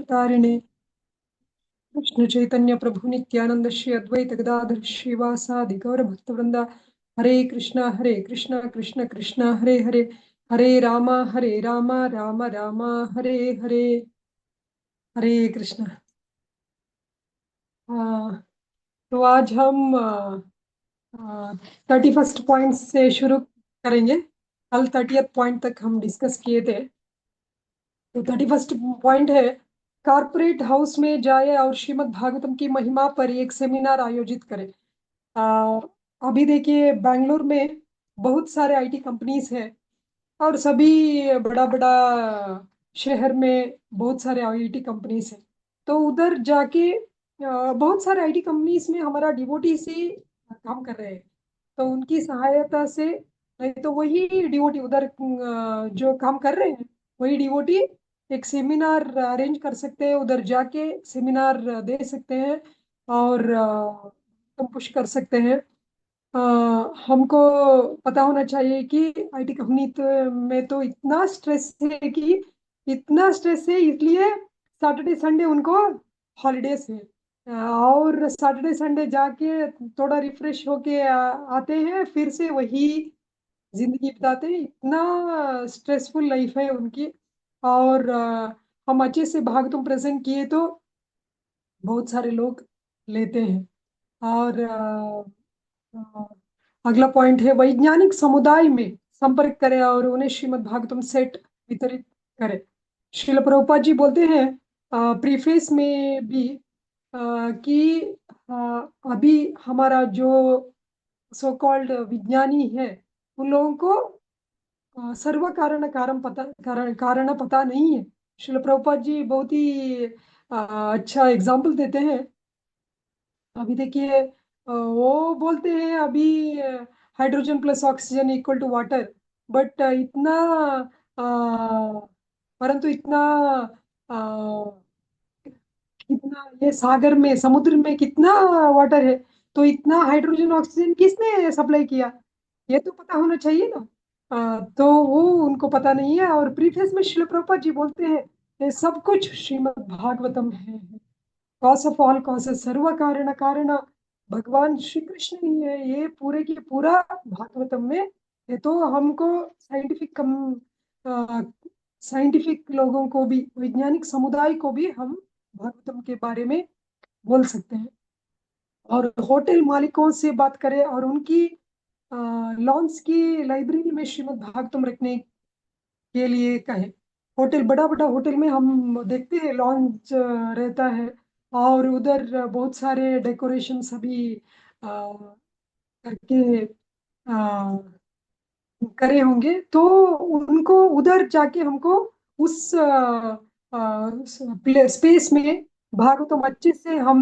तारिणे कृष्ण चैतन्य प्रभु नित्यानंद श्री अद्वैत गदाधर श्रीवासादि गौर भक्तवृंदा। हरे कृष्णा कृष्ण कृष्णा हरे हरे, हरे रामा राम राम हरे हरे। हरे कृष्णा। आ, तो आज हम 31st पॉइंट से शुरू करेंगे। कल 30th पॉइंट तक हम डिस्कस किए थे। तो 31st पॉइंट है, कॉर्पोरेट हाउस में जाए और श्रीमद् भागवतम की महिमा पर एक सेमिनार आयोजित करें। आ, अभी देखिए बैंगलोर में बहुत सारे आईटी कंपनीज हैं और सभी बड़ा बड़ा शहर में बहुत सारे आईटी कंपनीज हैं। तो उधर जाके बहुत सारे आईटी कंपनीज में हमारा डिवोटी से काम कर रहे हैं। तो उनकी सहायता से, नहीं तो वही डिवोटी उधर जो काम कर रहे हैं वही डिवोटी एक सेमिनार अरेंज कर सकते हैं, उधर जाके सेमिनार दे सकते हैं और हम पुश कर सकते हैं। अ, हमको पता होना चाहिए कि आईटी कंपनी में तो इतना स्ट्रेस है, इसलिए सैटरडे संडे उनको हॉलीडेज है। और सैटरडे संडे जाके थोड़ा रिफ्रेश होके आते हैं, फिर से वही जिंदगी बिताते हैं। इतना स्ट्रेसफुल लाइफ है उनकी। और हम अच्छे से भाग तुम प्रेजेंट किए तो बहुत सारे लोग लेते हैं। और अ, अगला पॉइंट है, वैज्ञानिक समुदाय में संपर्क करें और उन्हें श्रीमद् भागवतम सेट वितरित करें। श्रील प्रभुपाद जी बोलते हैं प्रीफेस में भी कि अभी हमारा जो सो कॉल्ड विज्ञानी है उन लोगों को सर्व कारण कारण पता नहीं है। श्रील प्रभुपाद जी बहुत ही अच्छा एग्जाम्पल देते हैं। अभी देखिए वो बोलते हैं अभी hydrogen plus oxygen equal to water. But इतना परंतु इतना अ, इतना ये सागर में समुद्र में कितना वाटर है, तो इतना हाइड्रोजन ऑक्सीजन किसने सप्लाई किया, ये तो पता होना चाहिए ना। तो वो उनको पता नहीं है। और प्रीफेस में शिल प्रभुपाद जी बोलते हैं ये सब कुछ श्रीमद् भागवतम है। कॉज ऑफ ऑल कॉजेस सर्व कारण कारण भगवान श्री कृष्ण ही है, ये पूरे की पूरा भागवतम में। ये तो हमको साइंटिफिक लोगों को भी, वैज्ञानिक समुदाय को भी हम भागवतम के बारे में बोल सकते हैं। और होटल मालिकों से बात करें और उनकी लॉन्स की लाइब्रेरी में श्रीमद् भागवतम रखने के लिए कहें। होटल, बड़ा बड़ा होटल में हम देखते हैं लॉन्च रहता है और उधर बहुत सारे डेकोरेशन सभी करके करे होंगे। तो उनको उधर जाके हमको उस स्पेस में भागवतम अच्छे से हम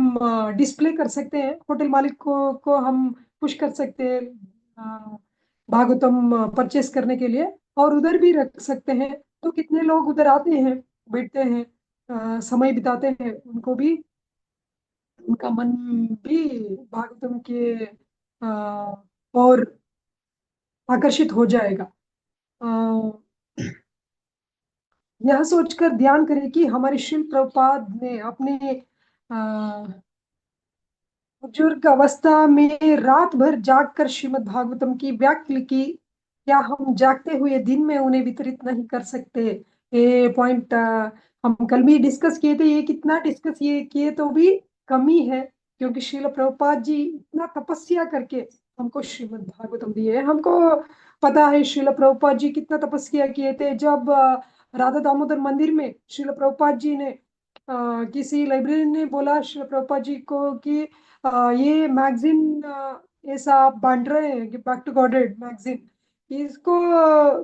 डिस्प्ले कर सकते हैं। होटल मालिक को हम पुश कर सकते हैं भागवतम परचेस करने के लिए, और उधर भी रख सकते हैं। तो कितने लोग उधर आते हैं, बैठते हैं, समय बिताते हैं, उनको भी उनका मन भी भागवतम के और आकर्षित हो जाएगा। अ, यह सोचकर ध्यान करें कि हमारे शिल प्रभुपाद ने अपने अ, बुजुर्ग अवस्था में रात भर जागकर श्रीमद् भागवतम की व्याख्या की। क्या हम जागते हुए दिन में उन्हें वितरित नहीं कर सकते? ये पॉइंट हम कल भी डिस्कस किए थे। ये कितना डिस्कस ये किए तो भी कमी है, क्योंकि श्रील प्रभुपाद जी इतना तपस्या करके हमको श्रीमद् भागवतम दिए है। हमको पता है श्रील प्रभुपाद जी कितना तपस्या किए थे। जब राधा दामोदर मंदिर में श्रील प्रभुपाद जी ने किसी लाइब्रेरी ने बोला श्रील प्रभुपाद जी को कि ये मैगजीन ऐसा आप बांट रहे हैं कि बैक टू गॉडेड मैगजीन, इसको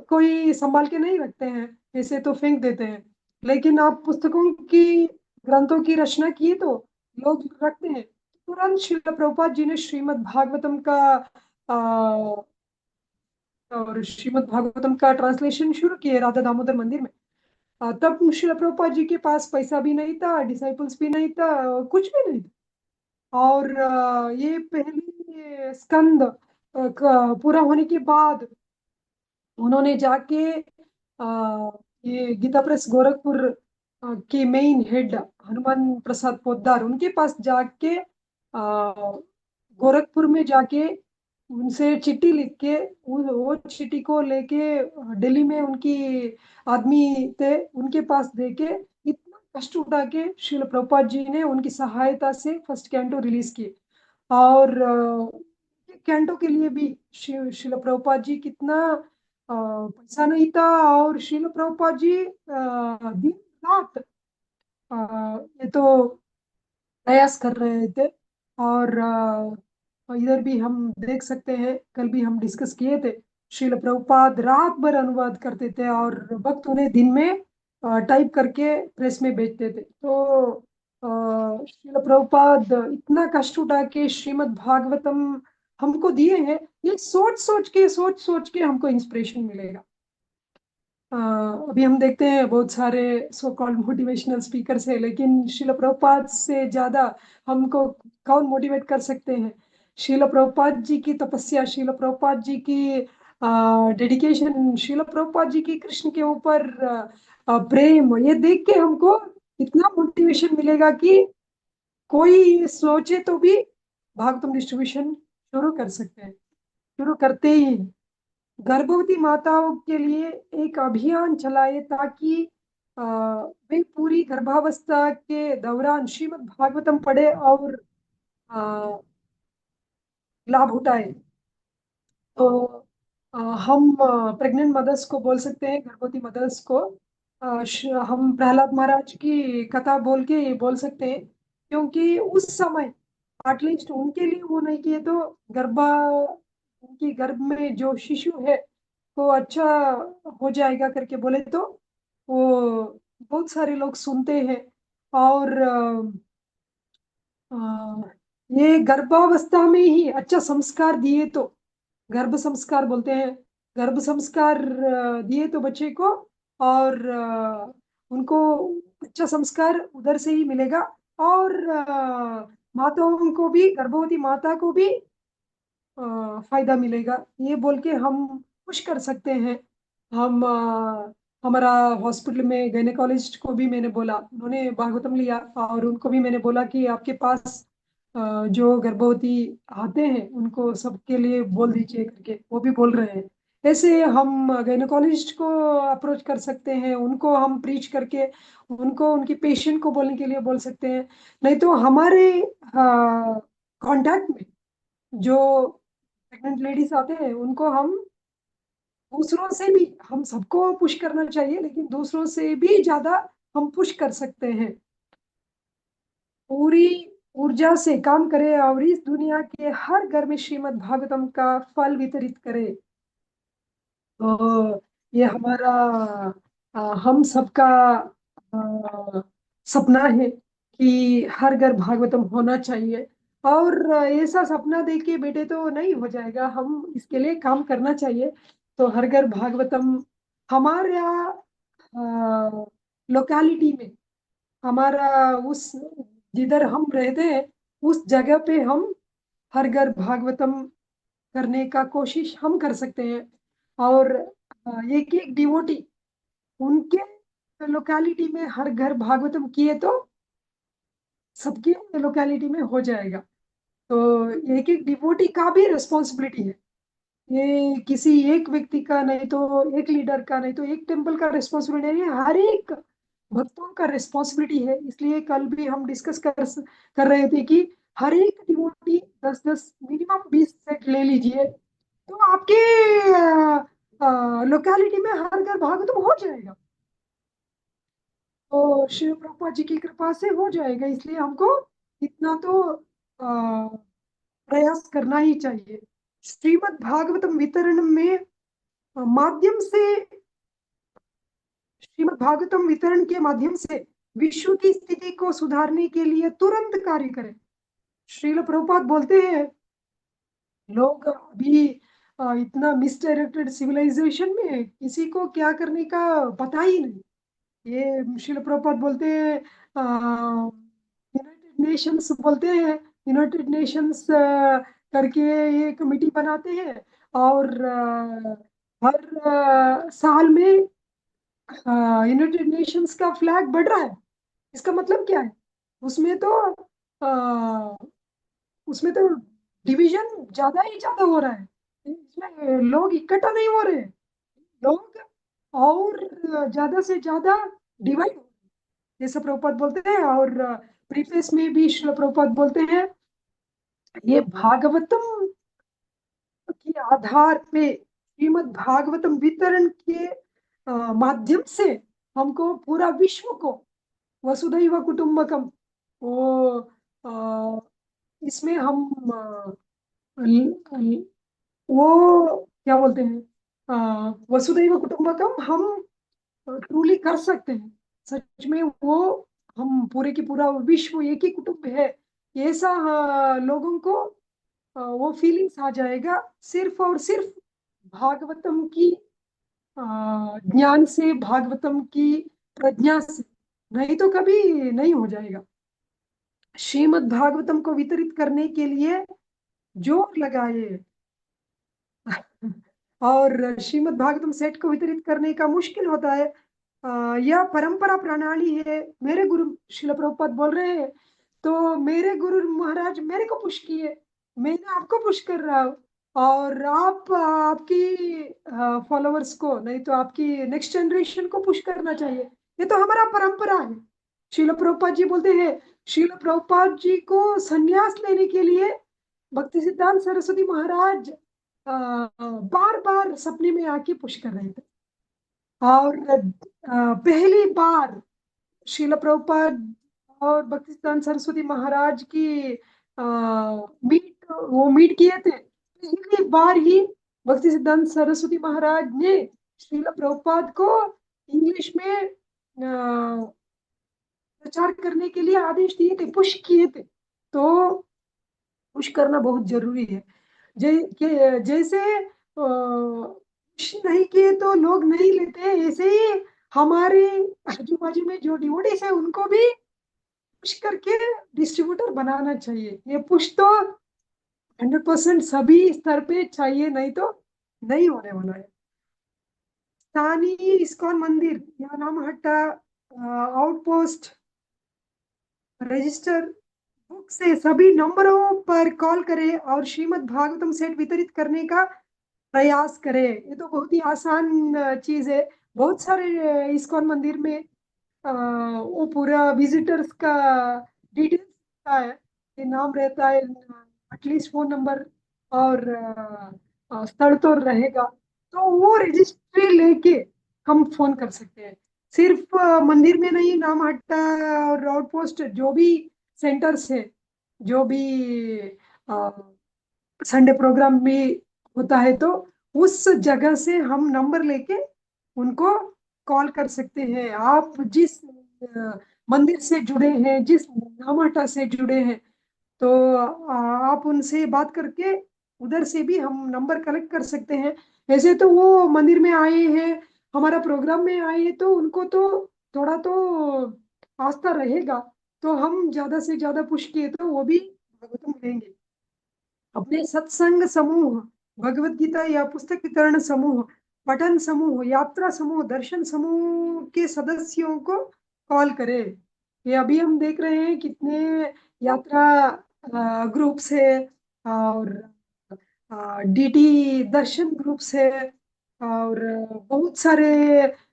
कोई संभाल के नहीं रखते हैं, ऐसे तो फेंक देते हैं। लेकिन आप पुस्तकों की, ग्रंथों की रचना किए तो लोग रखते हैं। तुरंत श्रील प्रभुपाद जी ने श्रीमद् भागवतम का और श्रीमद् भागवतम का ट्रांसलेशन शुरू किए राधा दामोदर मंदिर में। तब श्रील प्रभुपाद जी के पास पैसा भी नहीं था, डिसाइपल्स भी नहीं था, कुछ भी नहीं था। और ये पहली स्कंद पूरा होने के बाद उन्होंने जाके ये गीता प्रेस गोरखपुर के मेन हेड हनुमान प्रसाद पोद्दार, उनके पास जाके गोरखपुर में जाके उनसे चिट्ठी लिख के वो चिट्ठी को लेके दिल्ली में उनकी आदमी थे उनके पास दे के इतना कष्ट उठा के श्रील प्रभुपाद जी ने उनकी सहायता से फर्स्ट कैंटो रिलीज किए। और कैंटो के लिए भी श्रील प्रभुपाद जी कितना पैसा नहीं था, और श्रील प्रभुपाद जी दिन रात ये तो प्रयास कर रहे थे। और इधर भी हम देख सकते हैं, कल भी हम डिस्कस किए थे, श्रील प्रभुपाद रात भर अनुवाद करते थे और वक्त उन्हें दिन में टाइप करके प्रेस में भेजते थे। तो श्रील प्रभुपाद इतना कष्ट उठा के श्रीमद् भागवतम हमको दिए हैं, ये सोच सोच के हमको इंस्पिरेशन मिलेगा। अभी हम देखते हैं बहुत सारे सो कॉल्ड मोटिवेशनल स्पीकर्स है, लेकिन शिला प्रभुपाद से ज्यादा हमको कौन मोटिवेट कर सकते हैं? शिला प्रभुपाद जी की तपस्या, शिला प्रभुपाद जी की डेडिकेशन, शिला प्रभुपाद जी की कृष्ण के ऊपर प्रेम, ये देख के हमको इतना मोटिवेशन मिलेगा कि कोई सोचे तो भी भागवतम डिस्ट्रीब्यूशन शुरू कर सकते हैं, शुरू करते ही हैं। गर्भवती माताओं के लिए एक अभियान चलाए ताकि वे पूरी गर्भावस्था के दौरान श्रीमद् भागवतम पढ़े और आ, लाभ उठाए। तो हम प्रेग्नेंट मदर्स को बोल सकते हैं, गर्भवती मदर्स को हम प्रहलाद महाराज की कथा बोल के ये बोल सकते हैं, क्योंकि उस समय एटलीस्ट उनके लिए वो नहीं किए तो उनकी गर्भ में जो शिशु है वो अच्छा हो जाएगा करके बोले तो वो बहुत सारे लोग सुनते हैं। और ये गर्भावस्था में ही अच्छा संस्कार दिए तो, गर्भ संस्कार बोलते हैं, गर्भ संस्कार दिए तो बच्चे को, और उनको अच्छा संस्कार उधर से ही मिलेगा। और माताओं को भी, गर्भवती माता को भी फायदा मिलेगा, ये बोल के हम पुश कर सकते हैं। हम हमारा हॉस्पिटल में गायनेकोलॉजिस्ट को भी मैंने बोला, उन्होंने भागवतम लिया, और उनको भी मैंने बोला कि आपके पास जो गर्भवती आते हैं उनको सबके लिए बोल दीजिए करके, वो भी बोल रहे हैं। ऐसे हम गायनेकोलॉजिस्ट को अप्रोच कर सकते हैं, उनको हम प्रीच करके उनको उनकी पेशेंट को बोलने के लिए बोल सकते हैं। नहीं तो हमारे कांटेक्ट में जो प्रेग्नेंट लेडीज आते हैं उनको हम दूसरों से भी, हम सबको पुश करना चाहिए लेकिन दूसरों से भी ज्यादा हम पुश कर सकते हैं। पूरी ऊर्जा से काम करें और इस दुनिया के हर घर में श्रीमद् भागवतम का फल वितरित करें। तो ये हमारा हम सबका सपना है कि हर घर भागवतम होना चाहिए। और ऐसा सपना देख के बेटे तो नहीं हो जाएगा, हम इसके लिए काम करना चाहिए। तो हर घर भागवतम हमारा लोकेलिटी में, हमारा उस जिधर हम रहते हैं उस जगह पे हम हर घर भागवतम करने का कोशिश हम कर सकते हैं। और एक एक डिवोटी उनके लोकेलिटी में हर घर भागवतम किए तो सबकी लोकेलिटी में हो जाएगा। तो एक एक डिवोटी का भी रिस्पॉन्सिबिलिटी है, ये किसी एक व्यक्ति का नहीं, तो एक लीडर का नहीं, तो एक टेम्पल का रिस्पॉन्सिबिलिटी है, हर एक भक्तों का रिस्पॉन्सिबिलिटी है। इसलिए कल भी हम डिस्कस कर रहे थे कि हर एक डिवोटी 10-10 मिनिमम 20 सेट ले लीजिए तो आपके लोकेलिटी में हर घर भागवतम हो जाएगा। तो शिव प्रभुपा जी की कृपा से हो जाएगा, इसलिए हमको इतना तो प्रयास करना ही चाहिए। श्रीमद् भागवतम वितरण में माध्यम से, श्रीमद् भागवतम वितरण के माध्यम से विश्व की स्थिति को सुधारने के लिए तुरंत कार्य करें। श्रील प्रभुपाद बोलते हैं लोग अभी इतना मिसडायरेक्टेड सिविलाइजेशन में किसी को क्या करने का पता ही नहीं। ये शिल प्रभुपाद बोलते हैं, यूनाइटेड नेशंस बोलते हैं, यूनाइटेड नेशंस करके ये कमिटी बनाते हैं, और हर साल में यूनाइटेड नेशंस का फ्लैग बढ़ रहा है। इसका मतलब क्या है? उसमें तो आ, उसमें तो डिवीजन ज्यादा ही ज्यादा हो रहा है। इसमें लोग इकट्ठा नहीं हो रहे, लोग और ज्यादा से ज्यादा डिवाइड हो रहे हैं। ये सब प्रभुपाद बोलते हैं। और प्रीफेस में भी श्रील प्रभुपाद बोलते हैं, ये भागवतम के आधार पे, श्रीमद् भागवतम वितरण के माध्यम से हमको पूरा विश्व को वसुधैव कुटुंबकम, वो इसमें हम वो क्या बोलते हैं, वसुधैव कुटुंबकम हम ट्रूली कर सकते हैं। सच में वो हम पूरे की पूरा विश्व एक ही कुटुंब है, ऐसा लोगों को वो फीलिंग्स आ जाएगा, सिर्फ और सिर्फ भागवतम की ज्ञान से, भागवतम की प्रज्ञा से। नहीं तो कभी नहीं हो जाएगा। श्रीमद् भागवतम को वितरित करने के लिए जोर लगाए। और श्रीमद् भागवतम सेट को वितरित करने का मुश्किल होता है। यह परंपरा प्रणाली है। मेरे गुरु शिल प्रभुपाद बोल रहे हैं, तो मेरे गुरु महाराज मेरे को पुश किए, मैंने आपको पुश कर रहा हूँ, और आप आपकी फॉलोअर्स को, नहीं तो आपकी नेक्स्ट जनरेशन को पुश करना चाहिए। ये तो हमारा परंपरा है। शिल प्रभुपाद जी बोलते हैं, शिल प्रभुपाद जी को संन्यास लेने के लिए भक्ति सिद्धांत सरस्वती महाराज बार बार सपने में आके पुश कर रहे थे। और पहली बार शिल प्रभुपाद और भक्तिसिद्धांत सरस्वती महाराज की मीट किए थे। पहली बार ही भक्ति सिद्धांत सरस्वती महाराज ने शिल प्रभुपाद को इंग्लिश में प्रचार करने के लिए आदेश दिए थे, पुश किए थे। तो पुश करना बहुत जरूरी है। जैसे पुश नहीं किए तो लोग नहीं लेते, ऐसे ही हमारे आजू बाजू में जो डिवोटीज है उनको भी पुश करके डिस्ट्रीब्यूटर बनाना चाहिए। ये पुश तो 100% सभी स्तर पे चाहिए, नहीं तो नहीं होने वाला है। स्थानीय इस्कॉन मंदिर या नामहट्टा आउटपोस्ट रजिस्टर बुक से सभी नंबरों पर कॉल करें और श्रीमद् भागवतम सेट वितरित करने का प्रयास करें। ये तो बहुत ही आसान चीज है। बहुत सारे इस्कॉन मंदिर में वो पूरा विजिटर्स का डिटेल्स रहता है, ये नाम रहता है, एटलीस्ट फोन नंबर और स्थल तो रहेगा। तो वो रजिस्ट्री लेके हम फोन कर सकते हैं। सिर्फ मंदिर में नहीं, नाम हट्टा और आउटपोस्ट जो भी सेंटर्स है, जो भी संडे प्रोग्राम भी होता है, तो उस जगह से हम नंबर लेके उनको कॉल कर सकते हैं। आप जिस मंदिर से जुड़े हैं, जिस नामाटा से जुड़े हैं, तो आप उनसे बात करके उधर से भी हम नंबर कलेक्ट कर सकते हैं। ऐसे तो वो मंदिर में आए हैं, हमारा प्रोग्राम में आए हैं, तो उनको तो थोड़ा तो आस्था रहेगा। तो हम ज्यादा से ज्यादा पुश किए तो वो भी भागवतम लेंगे। अपने सत्संग समूह, भगवत गीता या पुस्तक वितरण समूह, पठन समूह, यात्रा समूह, दर्शन समूह के सदस्यों को कॉल करें। ये अभी हम देख रहे हैं कितने यात्रा ग्रुप्स है, और डीडी दर्शन ग्रुप्स है, और बहुत सारे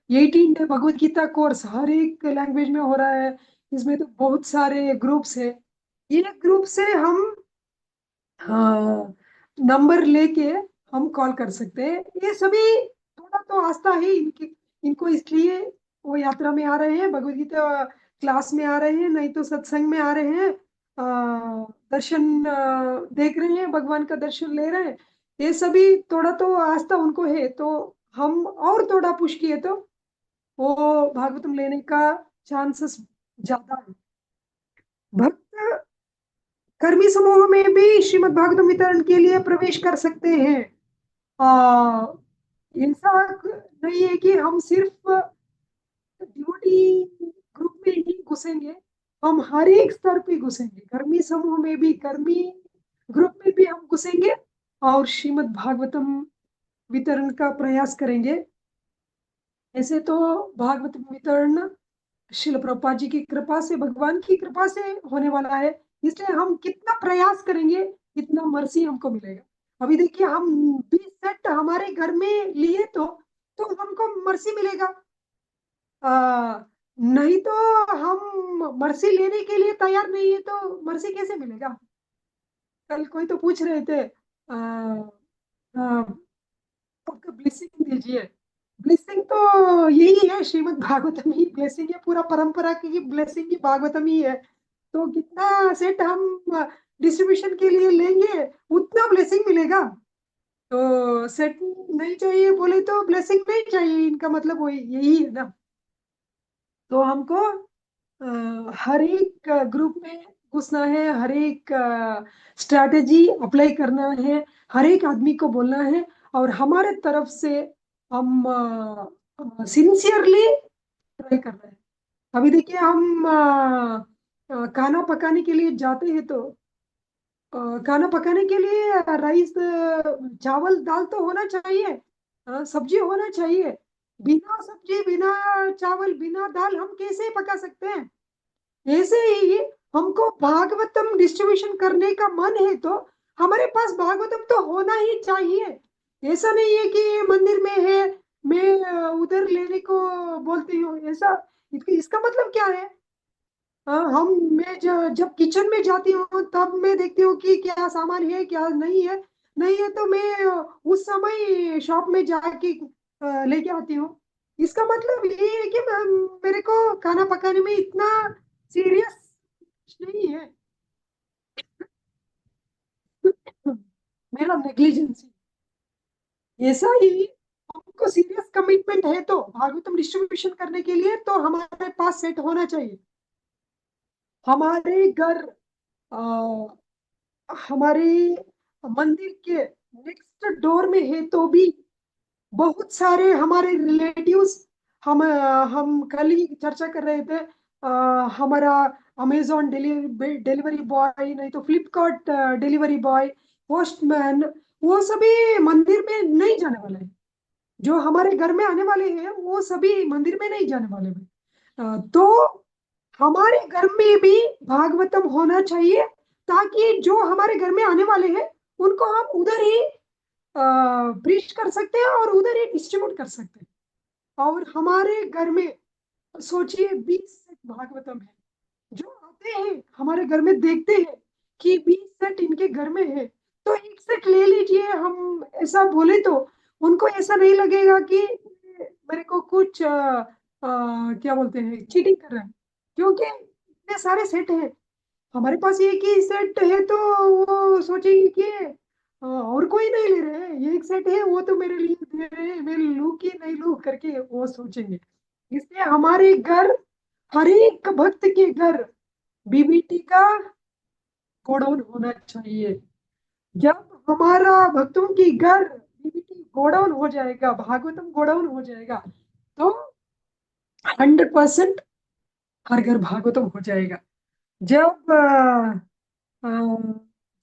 18 डे भगवत गीता कोर्स हर एक लैंग्वेज में हो रहा है। इसमें तो बहुत सारे ग्रुप्स है। ये ग्रुप से हम हाँ नंबर लेके हम कॉल कर सकते हैं। ये सभी थोड़ा तो आस्था है इनकी, इनको, इसलिए वो यात्रा में आ रहे हैं, भगवत गीता क्लास में आ रहे हैं, नहीं तो सत्संग में आ रहे हैं, दर्शन देख रहे हैं, भगवान का दर्शन ले रहे हैं। ये सभी थोड़ा तो आस्था उनको है, तो हम और थोड़ा पुश किए तो वो भागवतम लेने का चांसेस ज्यादा है। भक्त कर्मी समूह में भी श्रीमद् भागवतम वितरण के लिए प्रवेश कर सकते हैं। आ, ऐसा नहीं है कि हम सिर्फ ड्यूटी ग्रुप में ही घुसेंगे, हम हर एक स्तर पे घुसेंगे। कर्मी समूह में भी, कर्मी ग्रुप में भी हम घुसेंगे और श्रीमद् भागवतम वितरण का प्रयास करेंगे। ऐसे तो भागवत वितरण शिल प्रभुपाद जी की कृपा से, भगवान की कृपा से होने वाला है। इसलिए हम कितना प्रयास करेंगे इतना मर्सी हमको मिलेगा। अभी देखिए हम 20 सेट हमारे घर में लिए तो हमको मर्सी मिलेगा। आ, नहीं तो हम मर्सी लेने के लिए तैयार नहीं है तो मर्सी कैसे मिलेगा। कल कोई तो पूछ रहे थे आपका ब्लेसिंग दीजिए। ब्लेसिंग तो यही है, श्रीमद् भागवतम ही ब्लेसिंग है, पूरा परंपरा की ब्लेसिंग ही भागवतम ही है। तो कितना सेट हम डिस्ट्रीब्यूशन के लिए लेंगे उतना ब्लेसिंग मिलेगा। तो सेट नहीं चाहिए बोले तो ब्लेसिंग नहीं चाहिए, इनका मतलब वही यही है ना। तो हमको हर एक ग्रुप में घुसना है, हर एक स्ट्रैटेजी अप्लाई करना है, हर एक आदमी को बोलना है, और हमारे तरफ से हम सिंसियरली ट्राई कर रहे हैं। अभी देखिए हम खाना पकाने के लिए जाते हैं तो खाना पकाने के लिए राइस, चावल दाल तो होना चाहिए, सब्जी होना चाहिए। बिना सब्जी बिना चावल बिना दाल हम कैसे पका सकते हैं। ऐसे ही हमको भागवतम डिस्ट्रीब्यूशन करने का मन है तो हमारे पास भागवतम तो होना ही चाहिए। ऐसा नहीं है कि मंदिर में है, मैं उधर लेने को बोलती हूँ ऐसा। इसका मतलब क्या है। हाँ, जब किचन में जाती हूँ तब मैं देखती हूँ कि क्या सामान है क्या नहीं है। नहीं है तो मैं उस समय शॉप में जाके लेके आती हूँ। इसका मतलब ये है कि मेरे को खाना पकाने में इतना सीरियस नहीं है। मेरा नेग्लिजेंस ऐसा ही। हमको सीरियस कमिटमेंट है तो भागवतम डिस्ट्रीब्यूशन करने के लिए तो हमारे पास सेट होना चाहिए। हमारे घर अ, हमारे मंदिर के नेक्स्ट डोर में है तो भी बहुत सारे हमारे रिलेटिव्स, हम कल ही चर्चा कर रहे थे। हमारा अमेजोन डिलीवरी डिलीवरी बॉय, नहीं तो फ्लिपकार्ट डिलीवरी बॉय, पोस्टमैन, वो सभी मंदिर में नहीं जाने वाले हैं। जो हमारे घर में आने वाले हैं वो सभी मंदिर में नहीं जाने वाले हैं। तो हमारे घर में भी भागवतम होना चाहिए ताकि जो हमारे घर में आने वाले हैं उनको हम उधर ही प्रीच कर सकते हैं और उधर ही डिस्ट्रीब्यूट कर सकते हैं। और हमारे घर में सोचिए 20 सेट भागवतम है, जो आते हैं हमारे घर में देखते हैं कि 20 सेट इनके घर में है तो एक सेट ले लीजिए, हम ऐसा बोले तो उनको ऐसा नहीं लगेगा कि मेरे को कुछ क्या बोलते हैं चीटिंग कर रहा है। क्योंकि इतने सारे सेट है, हमारे पास एक ही सेट है तो वो सोचेंगे कि और कोई नहीं ले रहे हैं, ये एक सेट है वो तो मेरे लिए दे रहे हैं, मैं लूं कि नहीं लूं करके वो सोचेंगे। इसलिए हमारे घर, हर एक भक्त के घर बीबीटी का गोडाउन होना चाहिए। जब हमारा भक्तों की घर बीबीटी गोडाउन हो जाएगा, भागवतम गोडाउन हो जाएगा, तो 100% हर घर भागवतम हो जाएगा। जब अ,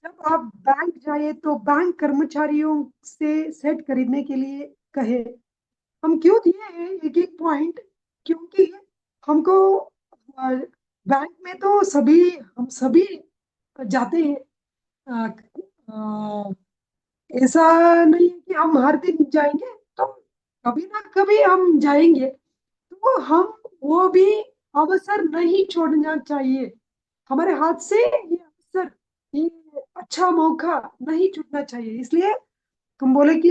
जब आप बैंक जाए तो बैंक कर्मचारियों से सेट खरीदने के लिए कहे। हम क्यों दिए हैं एक एक पॉइंट, क्योंकि हमको बैंक में तो सभी, हम सभी जाते हैं। अ, अ, ऐसा नहीं है कि हम हर दिन जाएंगे, तो कभी ना कभी हम जाएंगे। तो हम वो भी अवसर नहीं छोड़ना चाहिए। हमारे हाथ से ये अवसर, ये अच्छा मौका नहीं छूटना चाहिए। इसलिए तुम बोले कि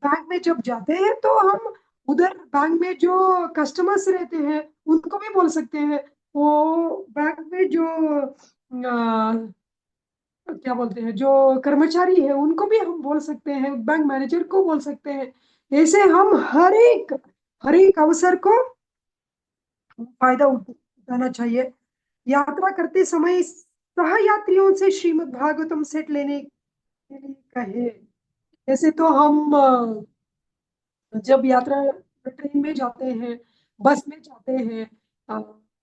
बैंक में जब जाते हैं तो हम उधर बैंक में जो कस्टमर्स रहते हैं उनको भी बोल सकते हैं। वो बैंक में जो क्या बोलते हैं जो कर्मचारी है उनको भी हम बोल सकते हैं, बैंक मैनेजर को बोल सकते हैं। ऐसे हम हर एक अवसर को फायदा उठाना चाहिए। यात्रा करते समय सह यात्रियों से श्रीमद् भागवतम सेट लेने के लिए कहे। ऐसे तो हम जब यात्रा ट्रेन में जाते हैं, बस में जाते हैं, अ,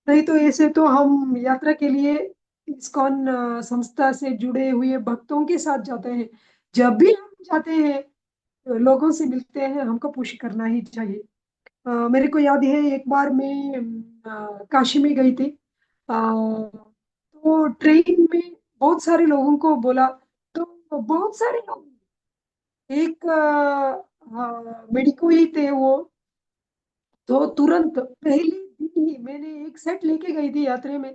नहीं तो ऐसे तो हम यात्रा के लिए इस्कॉन संस्था से जुड़े हुए भक्तों के साथ जाते हैं। जब भी हम जाते हैं लोगों से मिलते हैं, हमको पुश करना ही चाहिए। मेरे को याद है एक बार मैं काशी में गई थी। तो ट्रेन में बहुत सारे लोगों को बोला, तो बहुत सारे लोग, एक मेडिको ही थे वो। तो तुरंत पहले दिन ही मैंने एक सेट लेके गई थी यात्रा में।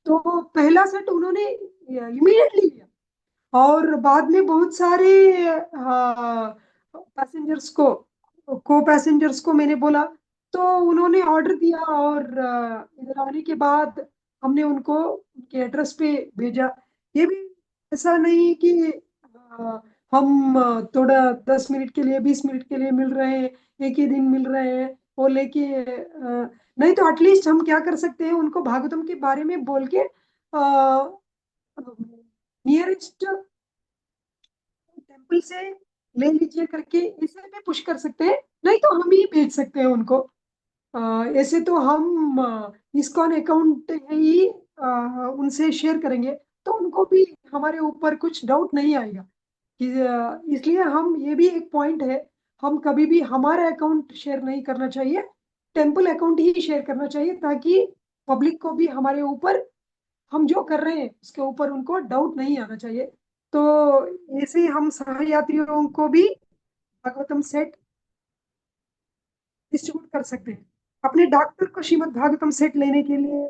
तो पहला सेट उन्होंने इमीडिएटली लिया, और बाद में बहुत सारे पैसेंजर्स को पैसेंजर्स को मैंने बोला, तो उन्होंने ऑर्डर दिया, और इधर आने के बाद हमने उनको उनके एड्रेस पे भेजा। ये भी ऐसा नहीं कि हम थोड़ा 10 मिनट के लिए 20 मिनट के लिए मिल रहे हैं, एक ही दिन मिल रहे हैं वो लेके नहीं तो एटलीस्ट हम क्या कर सकते हैं, उनको भागवतम के बारे में बोल के नियरेस्ट टेम्पल से ले लीजिए करके इसे भी पुश कर सकते हैं। नहीं तो हम ही भेज सकते हैं उनको। ऐसे तो हम इस्कॉन अकाउंट है ही, उनसे शेयर करेंगे, तो उनको भी हमारे ऊपर कुछ डाउट नहीं आएगा कि इसलिए हम, ये भी एक पॉइंट है, हम कभी भी हमारा अकाउंट शेयर नहीं करना चाहिए, टेम्पल अकाउंट ही शेयर करना चाहिए, ताकि पब्लिक को भी हमारे ऊपर, हम जो कर रहे हैं उसके ऊपर उनको डाउट नहीं आना चाहिए। तो ऐसे ही हम सहयात्रियों को भी भागवतम सेट डिस्ट्रीब्यूट कर सकते हैं। अपने डॉक्टर को श्रीमद् भागवतम सेट लेने के लिए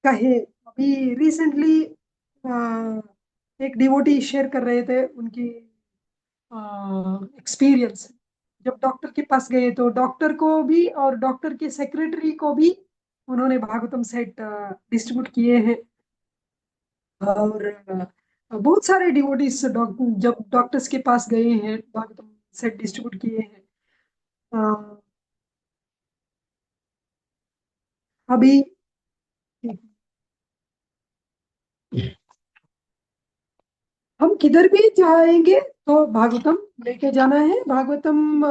कहे। अभी रिसेंटली एक डिवोटी शेयर कर रहे थे उनकी एक्सपीरियंस। जब डॉक्टर के पास गए तो डॉक्टर को भी और डॉक्टर के सेक्रेटरी को भी उन्होंने भागवतम सेट डिस्ट्रीब्यूट किए हैं। और बहुत सारे डिवोटीज जब डॉक्टर्स के पास गए हैं भागवतम सेट डिस्ट्रीब्यूट किए हैं। अ, अभी हम किधर भी जाएंगे तो भागवतम लेके जाना है, भागवतम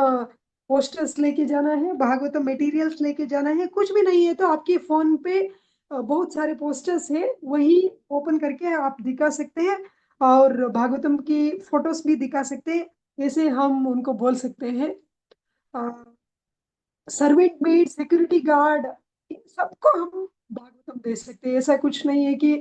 पोस्टर्स लेके जाना है, भागवतम मटेरियल्स लेके जाना है। कुछ भी नहीं है तो आपके फोन पे बहुत सारे पोस्टर्स है, वही ओपन करके आप दिखा सकते हैं, और भागवतम की फोटोज भी दिखा सकते हैं। ऐसे हम उनको बोल सकते हैं। सर्वेंट मेड, सिक्योरिटी गार्ड, इन सबको हम भागवतम दे सकते हैं। ऐसा कुछ नहीं है कि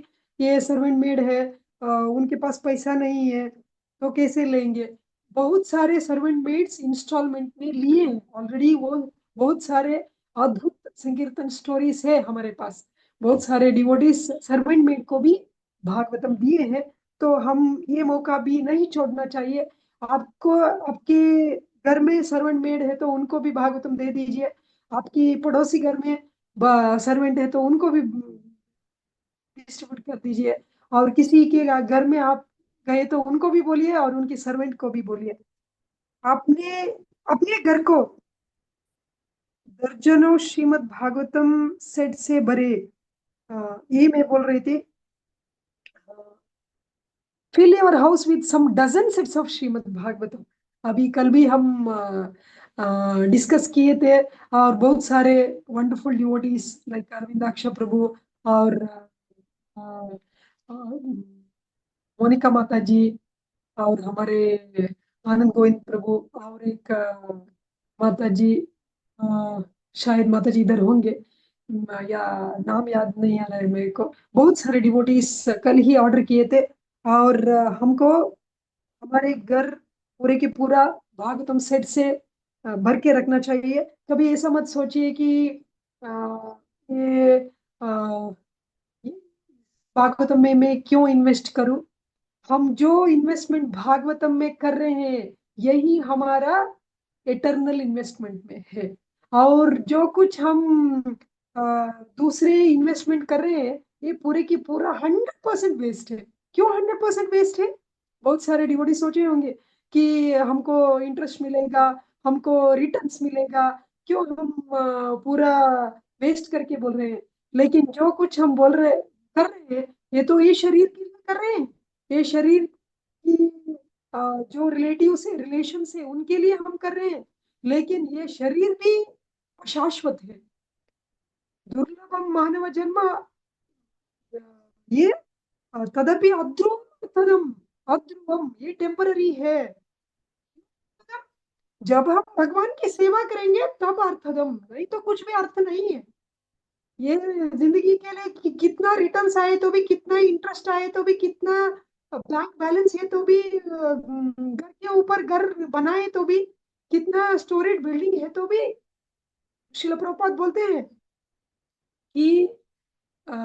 ये सर्वेंट मेड है, उनके पास पैसा नहीं है तो कैसे लेंगे। बहुत सारे सर्वेंट मेड्स इंस्टॉलमेंट में लिए हैं ऑलरेडी वो। बहुत सारे अद्भुत संकीर्तन स्टोरीज है हमारे पास। बहुत सारे डिवोटीज सर्वेंट मेड को भी भागवतम दिए हैं। तो हम ये मौका भी नहीं छोड़ना चाहिए। आपको आपके घर में सर्वेंट मेड है तो उनको भी भागवतम दे दीजिए। आपकी पड़ोसी घर में सर्वेंट है तो उनको भी डिस्ट्रीब्यूट कर दीजिए। और किसी के घर में आप गए तो उनको भी बोलिए और उनके सर्वेंट को भी बोलिए। आपने अपने घर को दर्जनों श्रीमद् भागवतम सेट से भरे, ये मैं बोल रही थी, fill your house with some dozen sets of Srimad Bhagavatam. अभी कल भी हम डिस्कस किए थे, और बहुत सारे वंडरफुल डिवोटीज लाइक अरविंदाक्ष प्रभु, और अ, अ, मोनिका माता जी, और हमारे आनंद गोविंद प्रभु, और एक माता जी, अ, शायद माता जी इधर होंगे, या नाम याद नहीं आ रहा है मेरे को। बहुत सारे डिवोटीज कल ही ऑर्डर किए थे, और हमको हमारे घर पूरे के पूरा भागवतम सेट से भर के रखना चाहिए। कभी ऐसा मत सोचिए कि अ, ये भागवतम में मैं क्यों इन्वेस्ट करूं। हम जो इन्वेस्टमेंट भागवतम में कर रहे हैं, यही हमारा इटरनल इन्वेस्टमेंट में है। और जो कुछ हम अ, दूसरे इन्वेस्टमेंट कर रहे हैं, ये पूरे की पूरा 100% वेस्ट है। क्यों 100% वेस्ट है? बहुत सारे डिवोटी सोचे होंगे कि हमको इंटरेस्ट मिलेगा, हमको रिटर्न्स मिलेगा, क्यों हम पूरा वेस्ट करके बोल रहे हैं। लेकिन जो कुछ हम बोल रहे कर रहे हैं, ये तो ये शरीर के लिए कर रहे हैं। ये शरीर की जो रिलेटिव से रिलेशन से उनके लिए हम कर रहे हैं। लेकिन ये शरीर भी शाश्वत है। दुर्लभम मानव जन्म, ये तदपि अध्रुवम, अध्रुवम, ये टेम्पररी है। जब हम भगवान की सेवा करेंगे तब अर्थदम, नहीं तो कुछ भी अर्थ नहीं है। ये जिंदगी के लिए कितना रिटर्न्स आए तो भी, कितना इंटरेस्ट आए तो भी, कितना बैंक बैलेंस है तो भी, घर के ऊपर घर बनाए तो भी, कितना स्टोरेज बिल्डिंग है तो भी, शिल प्रभुपाद बोलते हैं कि अ,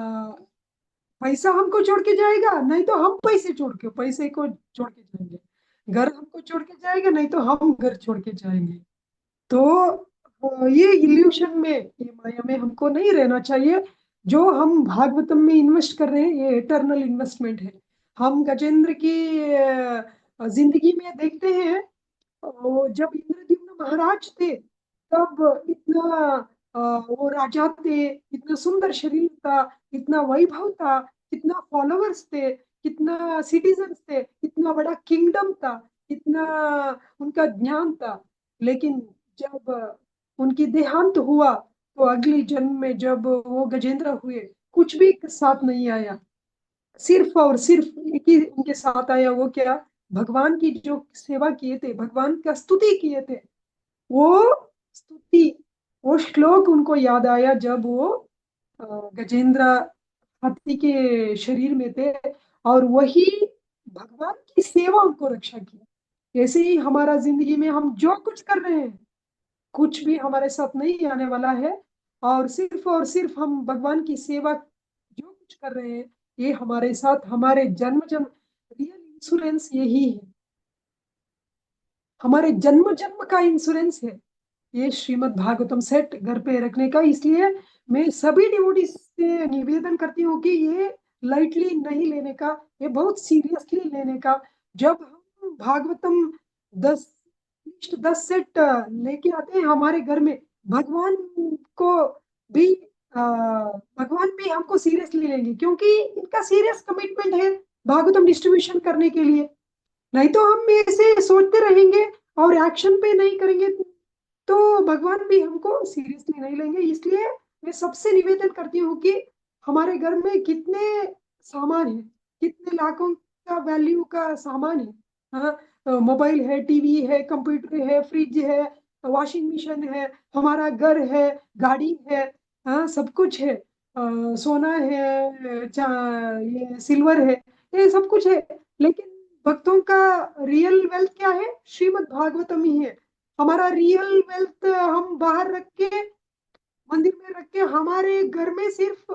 पैसा हमको छोड़ के जाएगा, नहीं तो हम पैसे को छोड़ के जाएंगे। घर हमको छोड़ के जाएगा, नहीं तो हम घर छोड़ के जाएंगे। तो ये इल्यूशन में, ये माया में हमको नहीं रहना चाहिए। जो हम भागवतम में इन्वेस्ट कर रहे हैं, ये इटर्नल इन्वेस्टमेंट है। हम गजेंद्र की जिंदगी में देखते हैं, जब इंद्रद्युम्न महाराज थे तब इतना वो राजा थे, इतना सुंदर शरीर था, इतना वैभव था, कितना फॉलोअर्स थे, कितना सिटीजन्स थे, कितना बड़ा किंगडम था, कितना उनका ज्ञान था। लेकिन जब उनकी देहांत हुआ तो अगले जन्म में जब वो गजेंद्र हुए, कुछ भी साथ नहीं आया। सिर्फ और सिर्फ एक ही उनके साथ आया, वो क्या? भगवान की जो सेवा किए थे, भगवान का स्तुति किए थे, वो स्तुति, वो श्लोक उनको याद आया जब वो गजेंद्र हाथी के शरीर में थे, और वही भगवान की सेवा उनको रक्षा की। ऐसे ही हमारा जिंदगी में हम जो कुछ कर रहे हैं, कुछ भी हमारे साथ नहीं आने वाला है, और सिर्फ हम भगवान की सेवा जो कुछ कर रहे हैं, ये हमारे साथ हमारे जन्म जन्म, रियल इंश्योरेंस यही है, हमारे जन्म जन्म का इंश्योरेंस है ये श्रीमद् भागवतम सेट घर पे रखने का। इसलिए मैं सभी डिवोटीज से निवेदन करती हूँ कि ये लाइटली नहीं लेने का, ये बहुत सीरियसली लेने का। जब हम भागवतम 10 लेके आते हैं हमारे घर में, भगवान को भी भगवान भी हमको सीरियसली लेंगे, क्योंकि इनका सीरियस कमिटमेंट है भागवतम डिस्ट्रीब्यूशन करने के लिए। नहीं तो हम ऐसे सोचते रहेंगे और एक्शन पे नहीं करेंगे, तो भगवान भी हमको सीरियसली नहीं लेंगे। इसलिए मैं सबसे निवेदन करती हूँ कि हमारे घर में कितने सामान है, कितने लाखों का वैल्यू का सामान है। हाँ, मोबाइल है, टीवी है, कंप्यूटर है, फ्रिज है, वॉशिंग मशीन है, हमारा घर है, गाड़ी है, हाँ सब कुछ है, सोना है, ये सिल्वर है, ये सब कुछ है। लेकिन भक्तों का रियल वेल्थ क्या है? श्रीमद् भागवतम ही है। हमारा रियल वेल्थ हम बाहर रख के, मंदिर में रख के, हमारे घर में सिर्फ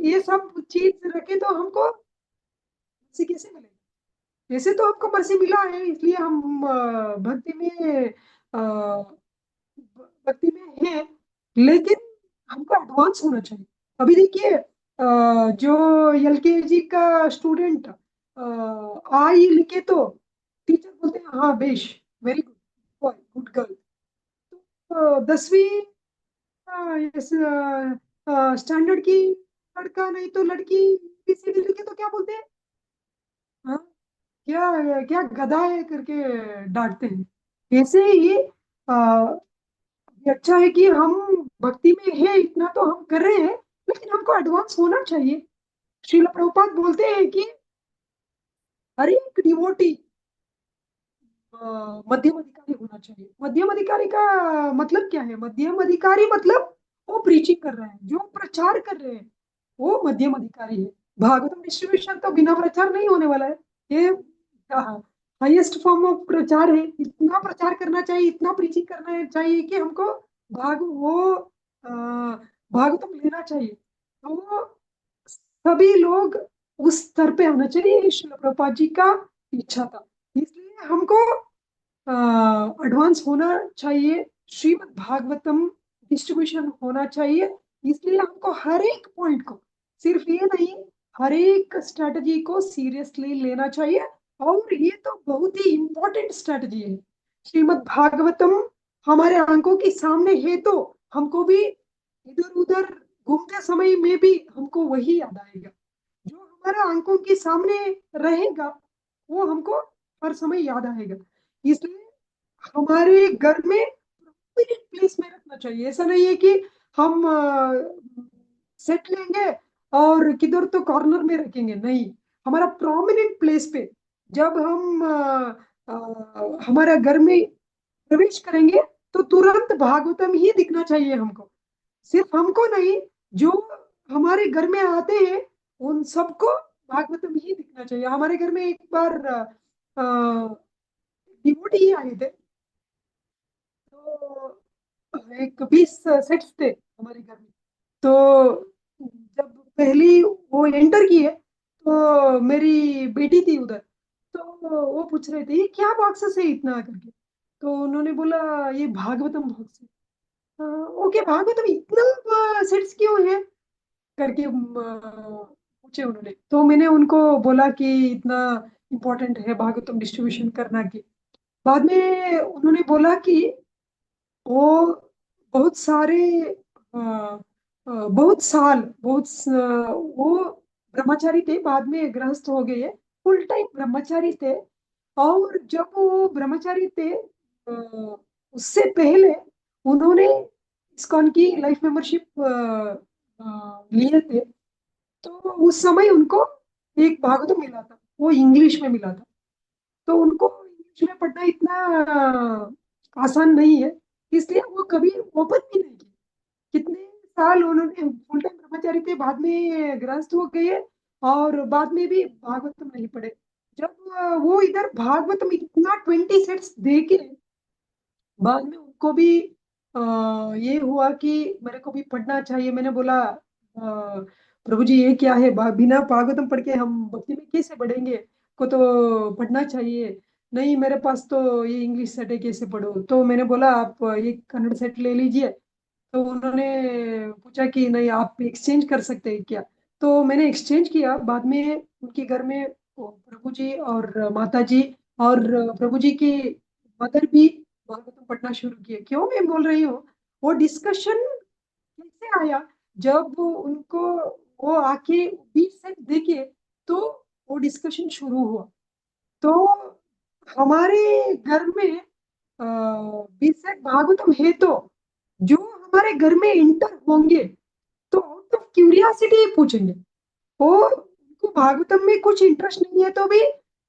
ये सब चीज रखे तो हमको मर्सी कैसे मिलेगा? वैसे तो हमको मर्सी मिला है, इसलिए हम भक्ति में है। लेकिन हमको एडवांस होना चाहिए। अभी देखिए, जो एलकेजी का स्टूडेंट आई लिखे तो टीचर बोलते हैं हाँ बेश, very good boy, good girl. 10वीं स्टैंडर्ड की लड़का नहीं तो लड़की ABCD लिखे तो क्या बोलते हैं? हाँ, क्या क्या गधा है करके डांटते हैं। ऐसे ही ये अच्छा है कि हम भक्ति में है, इतना तो हम कर रहे हैं, लेकिन हमको एडवांस होना चाहिए। श्रील प्रभुपाद बोलते हैं कि हर एक डिवोटी मध्यम अधिकारी होना चाहिए। मध्यम अधिकारी का मतलब क्या है? मध्यम अधिकारी मतलब वो प्रीचिंग कर रहे हैं, जो प्रचार कर रहे हैं, वो मध्यम अधिकारी है। भागवतम डिस्ट्रीब्यूशन तो बिना प्रचार नहीं होने वाला है। ये हाईएस्ट फॉर्म ऑफ प्रचार है। इतना प्रचार करना चाहिए, इतना प्रीचिंग करना चाहिए कि हमको वो भागवतम लेना चाहिए। तो सभी लोग उस स्तर पे आना चाहिए, श्रील प्रभुपाद जी का इच्छा था। इसलिए हमको एडवांस होना चाहिए, श्रीमद् भागवतम डिस्ट्रीब्यूशन होना चाहिए। इसलिए हमको हर एक पॉइंट को, सिर्फ ये नहीं, हर एक स्ट्रेटजी को सीरियसली लेना चाहिए। और ये तो बहुत ही इंपॉर्टेंट स्ट्रेटजी है। श्रीमद् भागवतम हमारे आंखों के सामने है तो हमको भी इधर उधर घूमते समय में भी हमको वही याद आएगा। जो हमारा आंखों के सामने रहेगा, वो हमको हर समय याद आएगा। इसलिए हमारे घर में प्रोमिनेंट प्लेस में रखना चाहिए। ऐसा नहीं है कि हम सेट लेंगे और किधर तो कॉर्नर में रखेंगे, नहीं। हमारा प्रोमिनेंट प्लेस पे जब हम हमारा घर में प्रवेश करेंगे तो तुरंत भागवतम ही दिखना चाहिए हमको। सिर्फ हमको नहीं, जो हमारे घर में आते हैं उन सबको भागवतम ही दिखना चाहिए। हमारे घर में एक बार डिवोटी आए थे, तो एक 20 सेट्स थे हमारे घर में। तो जब पहली वो एंटर किए, तो मेरी बेटी थी उधर, तो वो पूछ रहे थे ये क्या बॉक्सेस है इतना करके। तो उन्होंने बोला ये भागवतम बॉक्स है। ओके, भागवतम इतना सेट्स क्यों है करके पूछे उन्होंने। तो मैंने उनको बोला कि इतना इम्पोर्टेंट है भागवतम डिस्ट्रीब्यूशन करना की। बाद में उन्होंने बोला कि वो बहुत सारे बहुत साल वो ब्रह्मचारी थे, बाद में गृहस्थ हो गए, फुल टाइम ब्रह्मचारी थे। और जब वो ब्रह्मचारी थे, उससे पहले उन्होंने इस्कॉन की लाइफ मेंबरशिप लिए थे। तो उस समय उनको एक भागवत मिला था, वो इंग्लिश में मिला था। तो उनको इंग्लिश में पढ़ना इतना आसान नहीं है, इसलिए वो कभी ओपन भी नहीं की। कितने साल उन्होंने फुल टाइम ब्रह्मचारी थे, बाद में गृहस्थ हो गए, और बाद में भी भागवतम नहीं पढ़े। जब वो इधर भागवतम इतना 20 सेट्स देखे, बाद में उनको भी ये हुआ कि मेरे को भी पढ़ना चाहिए। मैंने बोला प्रभु जी ये क्या है, बिना भागवतम पढ़ के हम भक्ति में कैसे बढ़ेंगे, को तो पढ़ना चाहिए। नहीं मेरे पास तो ये इंग्लिश सेट है, कैसे पढ़ो। तो मैंने बोला आप ये कन्नड़ सेट ले लीजिए। तो उन्होंने पूछा कि नहीं आप एक्सचेंज कर सकते हैं क्या। तो मैंने एक्सचेंज किया। बाद में उनके घर में वो प्रभु जी और माता जी और प्रभु जी की मदर भी भागवतम पढ़ना शुरू किए। क्यों मैं बोल रही हूँ, वो डिस्कशन कैसे आया, जब उनको वो आके 20 सेट देखे, तो वो डिस्कशन शुरू हुआ। तो हमारे घर में 20 सेट भागवतम है, तो जो हमारे घर में इंटर होंगे तो आउट ऑफ क्यूरियासिटी पूछेंगे। वो उनको भागवतम में कुछ इंटरेस्ट नहीं है तो भी,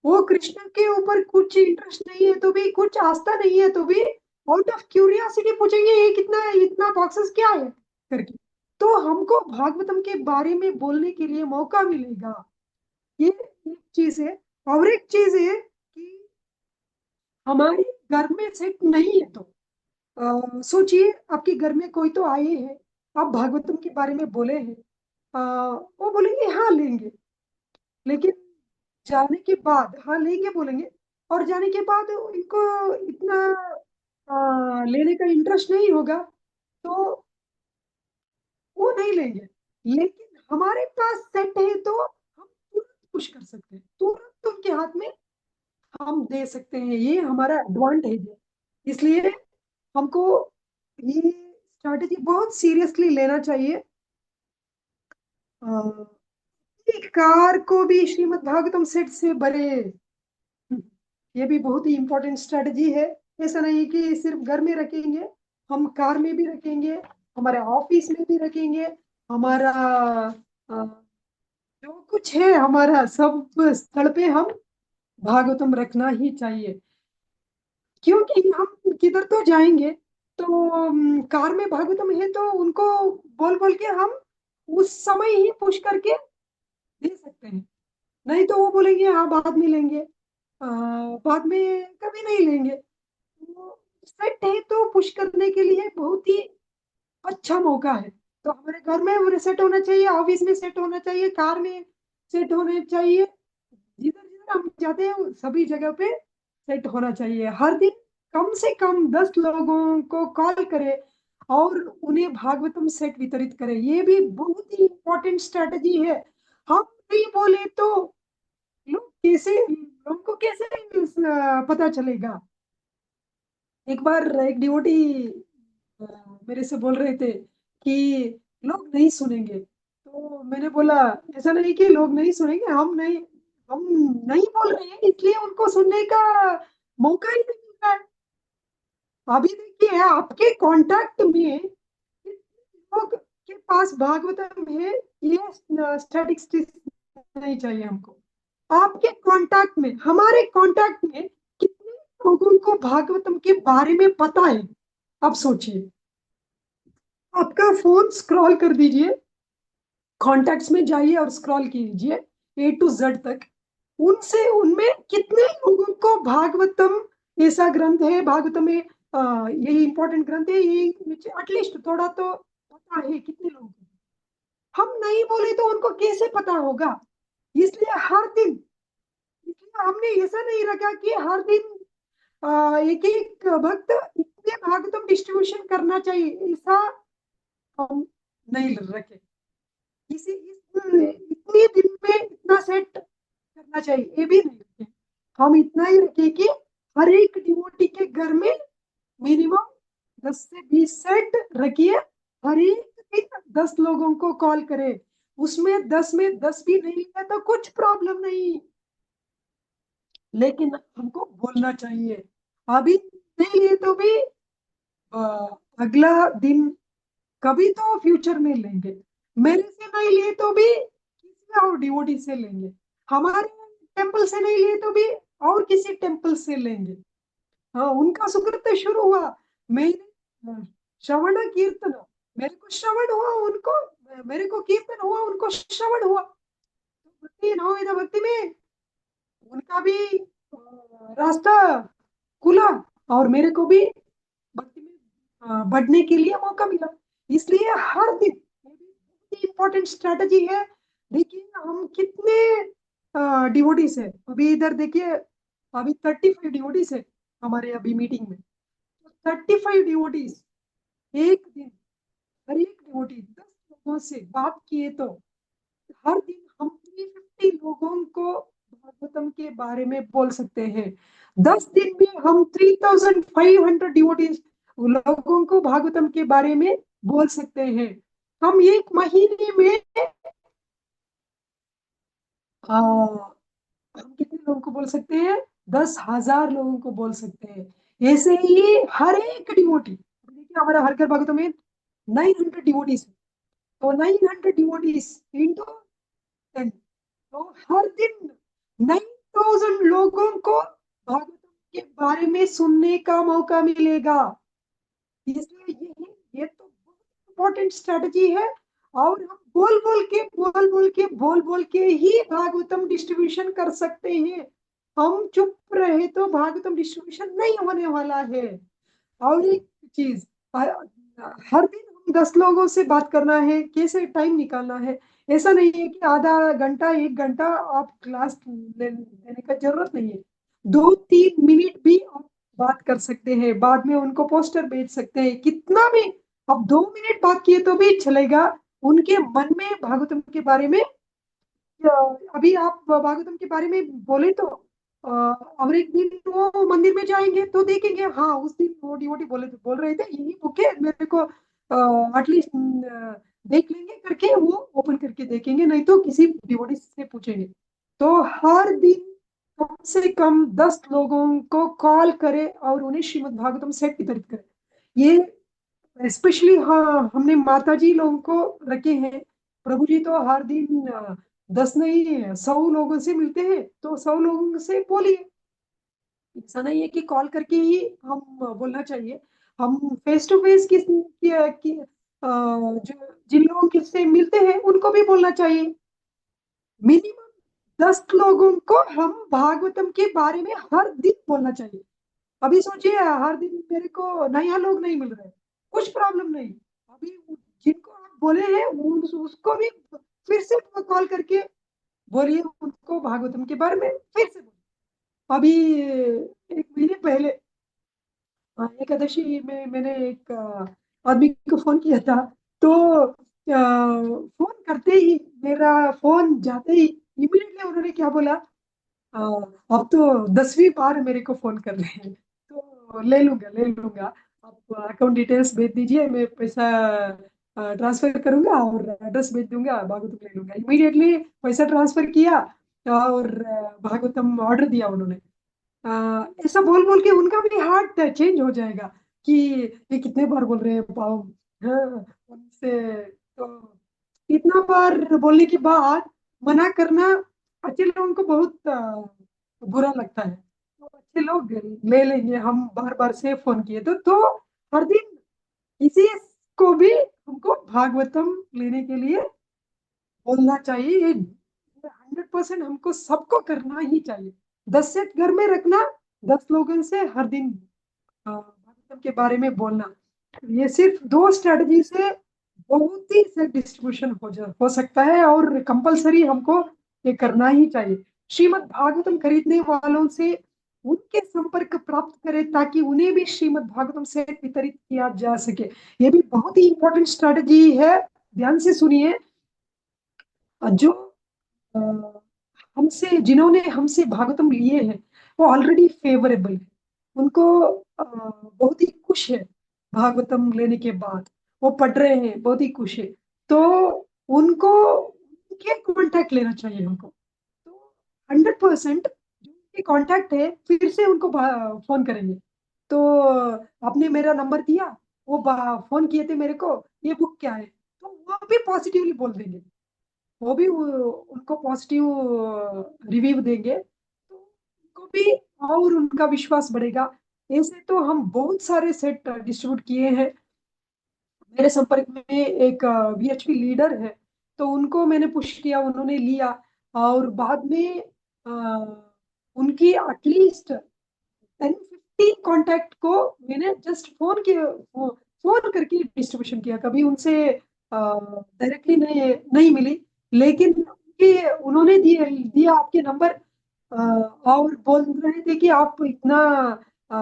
वो कृष्ण के ऊपर कुछ इंटरेस्ट नहीं है तो भी, कुछ आस्था नहीं है तो भी, आउट ऑफ क्यूरियासिटी पूछेंगे ये कितना इतना बॉक्सेस क्या है करके। तो हमको भागवतम के बारे में बोलने के लिए मौका मिलेगा, ये एक चीज है। और एक चीज है कि हमारे घर में सेट नहीं है, तो सोचिए आपके घर में कोई तो आए हैं, आप भागवतम के बारे में बोले हैं, वो बोलेंगे हाँ लेंगे, लेकिन जाने के बाद हाँ लेंगे बोलेंगे, और जाने के बाद इनको इतना लेने का इंटरेस्ट नहीं होगा, तो वो नहीं लेंगे। लेकिन हमारे पास सेट है तो हम तुरंत पुश कर सकते हैं, तुरंत उनके हाथ में हम दे सकते हैं, ये हमारा एडवांटेज है। इसलिए हमको ये स्ट्रैटेजी बहुत सीरियसली लेना चाहिए। एक कार को भी श्रीमद् भागवतम सेट से भरे, ये भी बहुत ही इंपॉर्टेंट स्ट्रैटेजी है। ऐसा नहीं कि सिर्फ घर में रखेंगे, हम कार में भी रखेंगे, हमारे ऑफिस में भी रखेंगे, हमारा अ, जो कुछ है हमारा सब स्थल पे हम भागवतम रखना ही चाहिए। क्योंकि हम किधर तो जाएंगे, तो कार में भागवतम है तो उनको बोल बोल के हम उस समय ही पुश करके दे सकते हैं। नहीं तो वो बोलेंगे हाँ बाद में लेंगे, बाद में कभी नहीं लेंगे। तो सेट है तो पुश करने के लिए बहुत ही अच्छा मौका है। तो हमारे घर में वो सेट होना चाहिए, ऑफिस में सेट होना चाहिए, कार में सेट होने चाहिए, जिधर जिधर हम जाते हैं सभी जगह पे सेट होना चाहिए। हर दिन कम से कम 10 लोगों को कॉल करें और उन्हें भागवतम सेट वितरित करें, ये भी बहुत ही इंपॉर्टेंट स्ट्रेटजी है। हम नहीं बोले तो लोगों को कैसे पता चलेगा। एक बार एक डिवोटी मेरे से बोल रहे थे कि लोग नहीं सुनेंगे। तो मैंने बोला ऐसा नहीं कि लोग नहीं सुनेंगे, हम नहीं बोल रहे हैं इसलिए उनको सुनने का मौका ही नहीं मिल रहा है। अभी देखिए आपके कांटेक्ट में कितने लोग के पास भागवतम है, ये स्टैटिस्टिक्स नहीं चाहिए हमको। आपके कांटेक्ट में, हमारे कांटेक्ट में कितने लोगों को भागवतम के बारे में पता है, अब सोचिए। आपका फोन स्क्रॉल कर दीजिए, कॉन्टैक्ट्स में जाइए और स्क्रॉल कीजिए A to Z तक। उनसे उनमें कितने लोगों को भागवतम ऐसा ग्रंथ है, भागवतम में यही इंपॉर्टेंट ग्रंथ है, यही एटलीस्ट थोड़ा तो पता है कितने लोगों को। हम नहीं बोले तो उनको कैसे पता होगा? इसलिए हर दिन, इसलिए हमने ऐसा नहीं रखा कि हर दिन एक एक भक्त इतने भागवतम डिस्ट्रीब्यूशन करना चाहिए, ऐसा हम नहीं रखे। इतने दिन में इतना सेट करना चाहिए, ये भी नहीं रखे। हम इतना ही रखे कि हर एक डिवोटी के घर में मिनिमम 10 से 20 सेट रखिए। हर एक दिन 10 लोगों को कॉल करे, उसमें 10 में 10 भी नहीं है तो कुछ प्रॉब्लम नहीं, लेकिन हमको बोलना चाहिए। अभी नहीं लिए तो भी अ, अगला दिन कभी तो फ्यूचर में लेंगे। मेरे से नहीं लिए तो भी किसी और डिवोटी से लेंगे, हमारे टेम्पल से नहीं लिए तो भी और किसी टेम्पल से लेंगे। हाँ, उनका सुकृत शुरू हुआ। मैंने श्रवण कीर्तन, मेरे को श्रवण हुआ उनको, मेरे को कीर्तन हुआ उनको श्रवण हुआ। तो भक्ति नवविध भक्ति में उनका भी रास्ता खुला, और मेरे को भी भक्ति में बढ़ने के लिए मौका मिला। इसलिए हर दिन इम्पोर्टेंट स्ट्रेटजी है। देखिए हम कितने डिवोटीज है अभी इधर, देखिए अभी 35 डिवोटीज है हमारे अभी मीटिंग में। 35 डिवोटीज एक दिन, हर एक डिवोटी 10 लोगों से बात किए तो हर दिन हम 350 लोगों को भागवतम के बारे में बोल सकते हैं। 10 दिन में हम 3500 डिवोटीज लोगों को भागवतम के बारे में बोल सकते हैं। हम एक महीने में हम कितने लोगों को बोल सकते हैं? 10,000 लोगों को बोल सकते हैं। ऐसे ही हर एक डिवोटी, देखिए हमारा हर घर भागवतम में 900 डिवोटीज, तो 900 डिवोटीज इंटू 10, तो हर दिन 9,000 लोगों को भागवतम के बारे में सुनने का मौका मिलेगा। इसलिए ये तो बहुत इंपॉर्टेंट स्ट्रेटजी है। और हम बोल बोल के ही भागवतम डिस्ट्रीब्यूशन कर सकते हैं। हम चुप रहे तो भागवतम डिस्ट्रीब्यूशन नहीं होने वाला है। और एक चीज, हर दिन हम 10 लोगों से बात करना है, कैसे टाइम निकालना है? ऐसा नहीं है कि आधा घंटा 1 घंटा आप क्लास लेने का जरूरत नहीं है। 2-3 मिनट भी आप बात कर सकते हैं, बाद में उनको पोस्टर भेज सकते हैं, कितना भी। अब 2 मिनट बात किए तो भी चलेगा, उनके मन में भागवतम के बारे में। अ, अभी आप भागवतम के बारे में बोले तो और एक दिन वो मंदिर में जाएंगे तो देखेंगे, हाँ उस दिन वो डिवोटी बोल रहे थे यही बुक है, मेरे को एटलीस्ट देख लेंगे करके, वो ओपन करके देखेंगे, नहीं तो किसी डिवोटी से पूछेंगे। तो हर दिन कम से कम 10 लोगों को कॉल करे और उन्हें श्रीमद् भागवतम सेट वितरित करे। ये स्पेशली, हाँ हमने माता जी लोगों को रखे हैं। प्रभु जी तो हर दिन 10 नहीं 100 लोगों से मिलते हैं, तो 100 लोगों से बोलिए। ऐसा नहीं है कि कॉल करके ही हम बोलना चाहिए। हम फेस टू फेस जो जिन लोगों के से मिलते हैं उनको भी बोलना चाहिए। मिनिमम 10 लोगों को हम भागवतम के बारे में हर दिन बोलना चाहिए। अभी सोचिए हर दिन मेरे को नया लोग नहीं मिल रहे, कुछ प्रॉब्लम नहीं। अभी जिनको आप बोले हैं उसको भी फिर से कॉल करके बोलिए, उनको भागवतम के बारे में फिर से बोलिए। अभी 1 महीने पहले एकादशी में मैंने एक आदमी को फोन किया था। तो फोन करते ही, मेरा फोन जाते ही इमीडिएटली उन्होंने क्या बोला, अ, अब तो 10वीं बार मेरे को फोन कर रहे हैं, तो ले लूंगा। आप अकाउंट डिटेल्स भेज दीजिए, मैं पैसा ट्रांसफर करूंगा और एड्रेस भेज दूंगा, भागवतम ले लूंगा। इमीडिएटली पैसा ट्रांसफर किया और भागवतम ऑर्डर दिया उन्होंने। ऐसा बोल बोल के उनका भी हार्ट चेंज हो जाएगा कि ये कितने बार बोल रहे हैं पाओ। हाँ, उनसे तो इतना बार बोलने के बाद मना करना अच्छे लोगों को बहुत बुरा लगता है। तो अच्छे लोग ले लेंगे, हम बार बार से फोन किए तो हर दिन इसी को भी हमको भागवतम लेने के लिए बोलना चाहिए। ये 100% हमको सबको करना ही चाहिए। 10 सेट घर में रखना, 10 लोगों से हर दिन भागवतम के बारे में बोलना। ये सिर्फ 2 स्ट्रेटजी से बहुत ही सेट डिस्ट्रीब्यूशन हो सकता है, और कंपलसरी हमको ये करना ही चाहिए। श्रीमद् भागवतम खरीदने वालों से उनके संपर्क प्राप्त करें ताकि उन्हें भी श्रीमद् भागवतम सेट वितरित किया जा सके। ये भी बहुत ही इंपॉर्टेंट स्ट्रेटजी है। ध्यान से सुनिए। जो अ, हमसे जिन्होंने हमसे भागवतम लिए हैं वो ऑलरेडी फेवरेबल है। उनको बहुत ही खुश है भागवतम लेने के बाद। वो पढ़ रहे हैं, बहुत ही खुश है। तो उनको उनके कांटेक्ट लेना चाहिए हमको। तो 100% जो उनके कांटेक्ट है फिर से उनको फोन करेंगे। तो आपने मेरा नंबर दिया, वो फोन किए थे मेरे को, ये बुक क्या है, तो वो भी पॉजिटिवली बोल देंगे। वो भी उनको पॉजिटिव रिव्यू देंगे, तो उनको भी और उनका विश्वास बढ़ेगा। ऐसे तो हम बहुत सारे सेट डिस्ट्रीब्यूट किए हैं। मेरे संपर्क में एक वीएचपी लीडर है, तो उनको मैंने पुश किया, उन्होंने लिया। और बाद में अ, उनकी एटलीस्ट 10-15 कॉन्टैक्ट को मैंने जस्ट फोन करके डिस्ट्रीब्यूशन किया। कभी उनसे डायरेक्टली नहीं मिली, लेकिन उन्होंने दिया आपके नंबर। और बोल रहे थे कि आप इतना अ,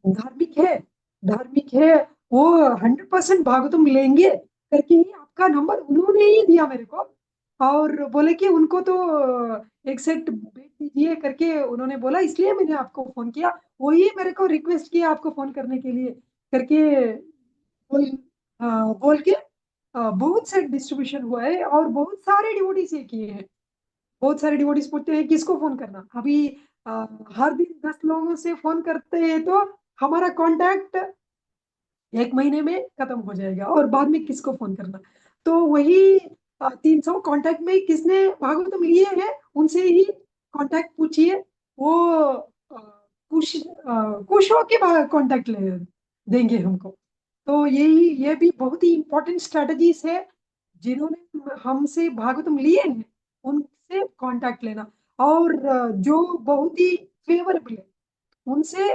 धार्मिक है वो 100% भागवतम लेंगे करके ही आपका नंबर उन्होंने ही दिया मेरे को। और बोले कि उनको तो एक सेट भेज दीजिए करके उन्होंने बोला, इसलिए मैंने आपको फोन किया। वही मेरे को रिक्वेस्ट किया आपको फोन करने के लिए करके बोल बोल के बहुत सेट डिस्ट्रीब्यूशन हुआ है। और बहुत सारे डिवोटीज ये किए हैं। बहुत सारे डिवोटीज पूछते हैं किसको फोन करना अभी। अ, हर दिन 10 लोगों से फोन करते हैं तो हमारा कांटेक्ट 1 महीने में खत्म हो जाएगा, और बाद में किसको फोन करना। तो वही 300 कांटेक्ट में किसने भागवतम लिए हैं उनसे ही कांटेक्ट पूछिए। वो खुश होके कांटेक्ट ले देंगे हमको। तो ये भी बहुत ही इंपॉर्टेंट स्ट्रेटजीज है। जिन्होंने हमसे भागवतम लिए हैं उनसे कांटेक्ट लेना। और जो बहुत ही फेवरेबल है उनसे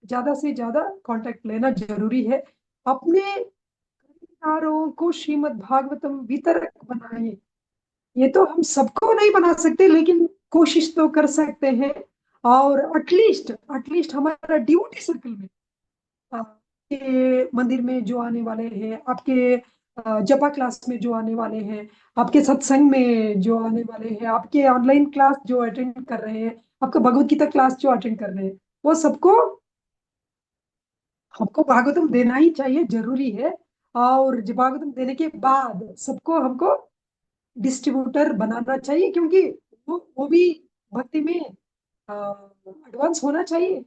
ज्यादा से ज्यादा कांटेक्ट लेना जरूरी है। अपने खरीदारों को श्रीमद् भागवतम वितरक बनाए। ये तो हम सबको नहीं बना सकते, लेकिन कोशिश तो कर सकते हैं। और एटलीस्ट एटलीस्ट हमारा ड्यूटी सर्कल में आपके मंदिर में जो आने वाले हैं, आपके जपा क्लास में जो आने वाले हैं, आपके सत्संग में जो आने वाले हैं, आपके ऑनलाइन क्लास जो अटेंड कर रहे हैं, आपका भगवत गीता क्लास जो अटेंड कर रहे हैं, वो सबको हमको भागवतम देना ही चाहिए, जरूरी है। और जब भागवतम देने के बाद सबको हमको डिस्ट्रीब्यूटर बनाना चाहिए, क्योंकि वो भी भक्ति में एडवांस होना चाहिए।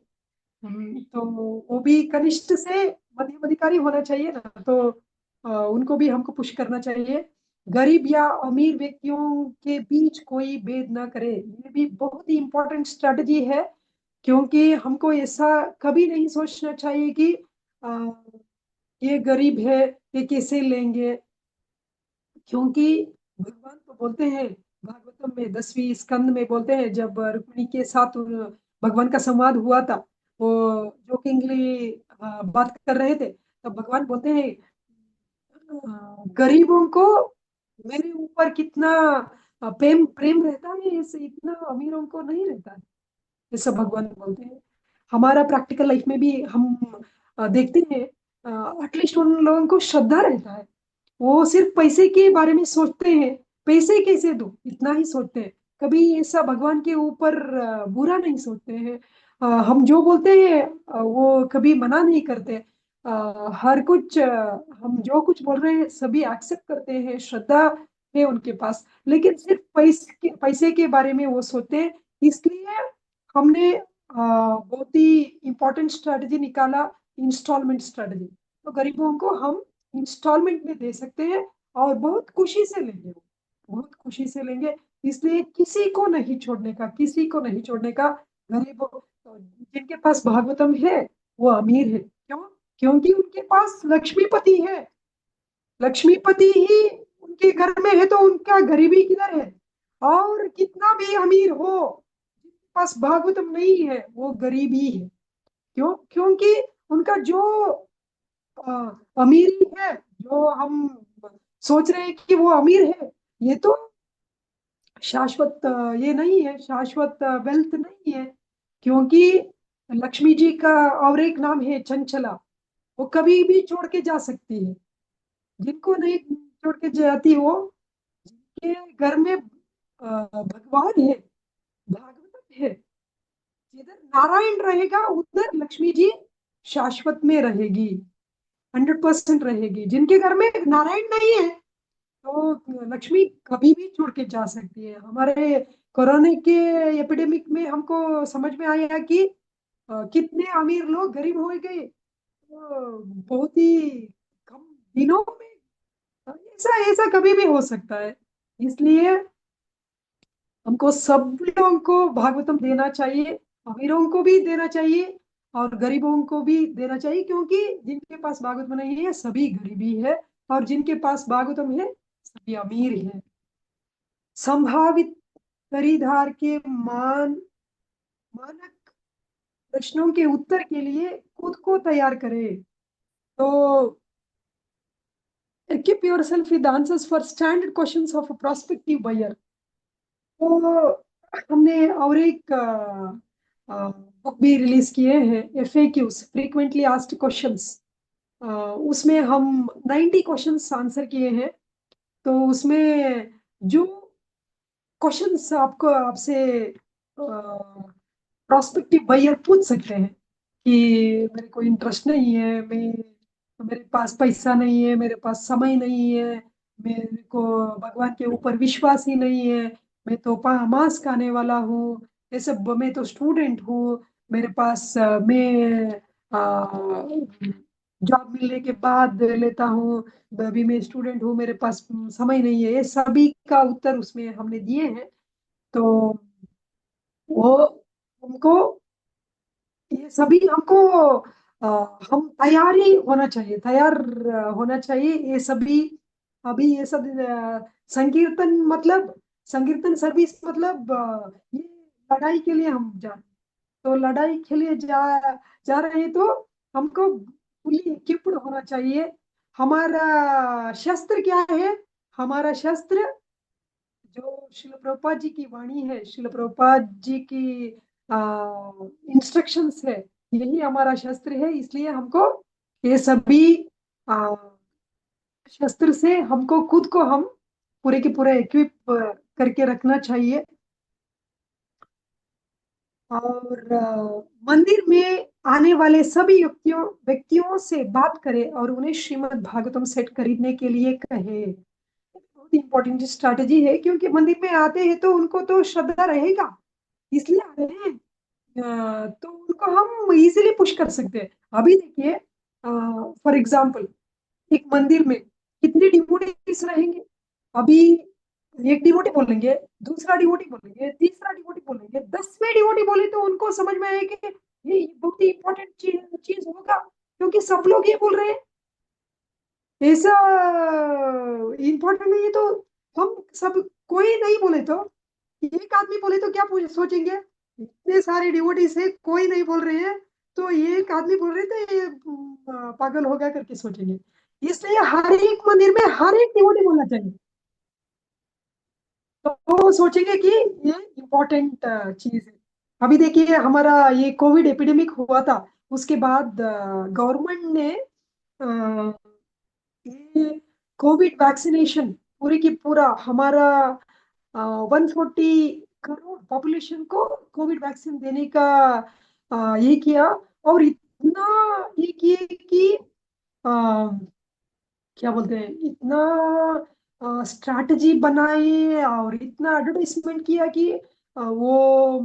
तो वो भी कनिष्ठ से मध्यम अधिकारी होना चाहिए ना। तो उनको भी हमको पुश करना चाहिए। गरीब या अमीर व्यक्तियों के बीच कोई भेद ना करे, ये भी बहुत ही इंपॉर्टेंट स्ट्रेटजी है। क्योंकि हमको ऐसा कभी नहीं सोचना चाहिए कि अ, ये गरीब है, ये कैसे लेंगे। क्योंकि भगवान तो बोलते हैं भागवतम में 10वीं स्कंद में बोलते हैं, जब रुक्मिणी के साथ भगवान का संवाद हुआ था, वो जोकिंगली बात कर रहे थे, तब भगवान बोलते हैं गरीबों को मेरे ऊपर कितना प्रेम प्रेम रहता है, ऐसे इतना अमीरों को नहीं रहता है। ये सब भगवान बोलते हैं। हमारा प्रैक्टिकल लाइफ में भी हम देखते हैं एटलीस्ट उन लोगों को श्रद्धा रहता है। वो सिर्फ पैसे के बारे में सोचते हैं, पैसे कैसे दूं इतना ही सोचते हैं। कभी ऐसा भगवान के ऊपर बुरा नहीं सोचते हैं। हम जो बोलते हैं वो कभी मना नहीं करते। हर कुछ हम जो कुछ बोल रहे हैं सभी एक्सेप्ट करते हैं, श्रद्धा है उनके पास। लेकिन सिर्फ पैसे के बारे में वो सोचते हैं। इसलिए हमने बहुत ही इंपॉर्टेंट स्ट्रेटजी निकाला, इंस्टॉलमेंट स्ट्रेटजी। तो गरीबों को हम इंस्टॉलमेंट में दे सकते हैं, और बहुत खुशी से लेंगे वो, बहुत खुशी से लेंगे। इसलिए किसी को नहीं छोड़ने का, किसी को नहीं छोड़ने का। गरीबों जिनके पास भागवतम है वो अमीर है, क्यों? क्योंकि उनके पास लक्ष्मीपति है। लक्ष्मीपति ही उनके घर में है तो उनका गरीबी किधर है? और कितना भी अमीर हो, जिसके पास भागवतम नहीं है वो गरीबी है। क्यों? क्योंकि उनका जो अ, अमीरी है, जो हम सोच रहे हैं कि वो अमीर है, ये तो शाश्वत ये नहीं है, शाश्वत वेल्थ नहीं है। क्योंकि लक्ष्मी जी का और एक नाम है चंचला, वो कभी भी छोड़ के जा सकती है। जिनको नहीं छोड़ के जाती वो, जिनके घर में भगवान है, भागवत है, जिधर नारायण रहेगा उधर लक्ष्मी जी शाश्वत में रहेगी, 100% रहेगी। जिनके घर में नारायण नहीं है तो लक्ष्मी कभी भी छोड़ के जा सकती है। हमारे कोरोना के एपिडेमिक में हमको समझ में आया कि कितने अमीर लोग गरीब हो गए, तो बहुत ही कम दिनों में। ऐसा ऐसा कभी भी हो सकता है। इसलिए हमको सब लोगों को भागवतम देना चाहिए, अमीरों को भी देना चाहिए और गरीबों को भी देना चाहिए। क्योंकि जिनके पास भागवतम नहीं है सभी गरीबी है, और जिनके पास भागवतम है सभी अमीर है। संभावित परिधार के मानक प्रश्नों के उत्तर के लिए खुद को तैयार करें। तो equip yourself with answers for standard questions of a prospective buyer। तो हमने और एक बुक भी रिलीज किए हैं, एफएक्यूज, फ्रीक्वेंटली आस्क्ड क्वेश्चंस। उसमें हम 90 क्वेश्चंस आंसर किए हैं। तो उसमें जो क्वेश्चंस आपको आपसे प्रोस्पेक्टिव बायर पूछ सकते हैं कि मेरे को इंटरेस्ट नहीं है, मेरे पास पैसा नहीं है, मेरे पास समय नहीं है, मेरे को भगवान के ऊपर विश्वास ही नहीं है, मैं तो मांस खाने वाला हूँ, ये सब, मैं तो स्टूडेंट हूँ, मेरे पास मैं जॉब मिलने के बाद लेता हूँ, अभी मैं स्टूडेंट हूँ, मेरे पास समय नहीं है, ये सभी का उत्तर उसमें हमने दिए हैं। तो वो हमको, ये सभी हमको अ, हम तैयारी होना चाहिए, तैयार होना चाहिए ये सभी। अभी ये सब संकीर्तन मतलब, संकीर्तन सर्विस मतलब ये लड़ाई के लिए हम जा, तो लड़ाई के लिए जा रहे हैं तो हमको फुली इक्विप्ड होना चाहिए। हमारा शस्त्र क्या है? हमारा शस्त्र जो शिल प्रभुपाद जी की वाणी है, शिल प्रभुपाद जी की इंस्ट्रक्शंस है, यही हमारा शस्त्र है। इसलिए हमको ये सभी आ, शस्त्र से हमको खुद को हम पूरे के पूरे इक्विप करके रखना चाहिए। और मंदिर में आने वाले सभी व्यक्तियों व्यक्तियों से बात करें और उन्हें श्रीमद् भागवतम सेट खरीदने के लिए कहे। बहुत इंपॉर्टेंट स्ट्रैटेजी है, क्योंकि मंदिर में आते हैं तो उनको तो श्रद्धा रहेगा, इसलिए आ रहे हैं। तो उनको हम इजीली पुश कर सकते हैं। अभी देखिए, फॉर एग्जाम्पल, एक मंदिर में कितने डिवोटीज रहेंगे? अभी एक डिवोटी बोलेंगे, दूसरा डिवोटी बोलेंगे, तीसरा डिवोटी बोलेंगे, 10वें डिवोटी बोले तो उनको समझ में आएगा कि ये बहुत ही इंपॉर्टेंट चीज चीज होगा, क्योंकि सब लोग ये बोल रहे हैं। ऐसा इंपॉर्टेंट नहीं है तो हम सब, कोई नहीं बोले तो, एक आदमी बोले तो क्या सोचेंगे? इतने सारे डिवोटीज है, कोई नहीं बोल रहे हैं, तो ये एक आदमी बोल रहे थे, ये पागल होगा करके सोचेंगे। इसलिए हर एक मंदिर में हर एक डिवोटी बोलना चाहिए, तो वो सोचेंगे कि ये इम्पोर्टेंट चीज है। अभी देखिए, हमारा ये कोविड एपिडेमिक हुआ था, उसके बाद गवर्नमेंट ने ये कोविड वैक्सीनेशन पूरी की पूरा हमारा 140 करोड़ पॉपुलेशन को कोविड वैक्सीन देने का ये किया। और इतना ये किए कि अ, क्या बोलते हैं, इतना स्ट्रैटेजी बनाए और इतना एडवर्टाइजमेंट किया कि वो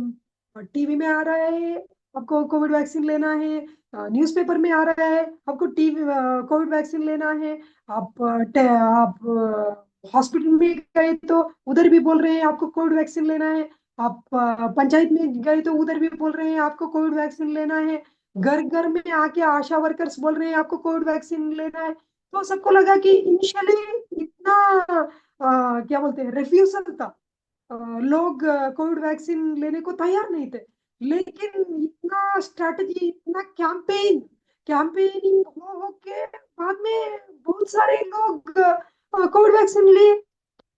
टीवी में आ रहा है, आपको कोविड वैक्सीन लेना है, न्यूज़पेपर में आ रहा है, आपको टीवी कोविड वैक्सीन लेना है। आप हॉस्पिटल में गए तो उधर भी बोल रहे हैं आपको कोविड वैक्सीन लेना है। आप पंचायत में गए तो उधर भी बोल रहे हैं आपको कोविड वैक्सीन लेना है। घर घर में आके आशा वर्कर्स बोल रहे हैं आपको कोविड वैक्सीन लेना है। तो सबको लगा कि इनिशियली इतना क्या बोलते हैं, रिफ्यूजल था। लोग कोविड वैक्सीन लेने को तैयार नहीं थे। लेकिन इतना स्ट्रैटेजी, इतना कैंपेन, कैंपेनिंग हो के बाद में बहुत सारे लोग कोविड वैक्सीन लिए।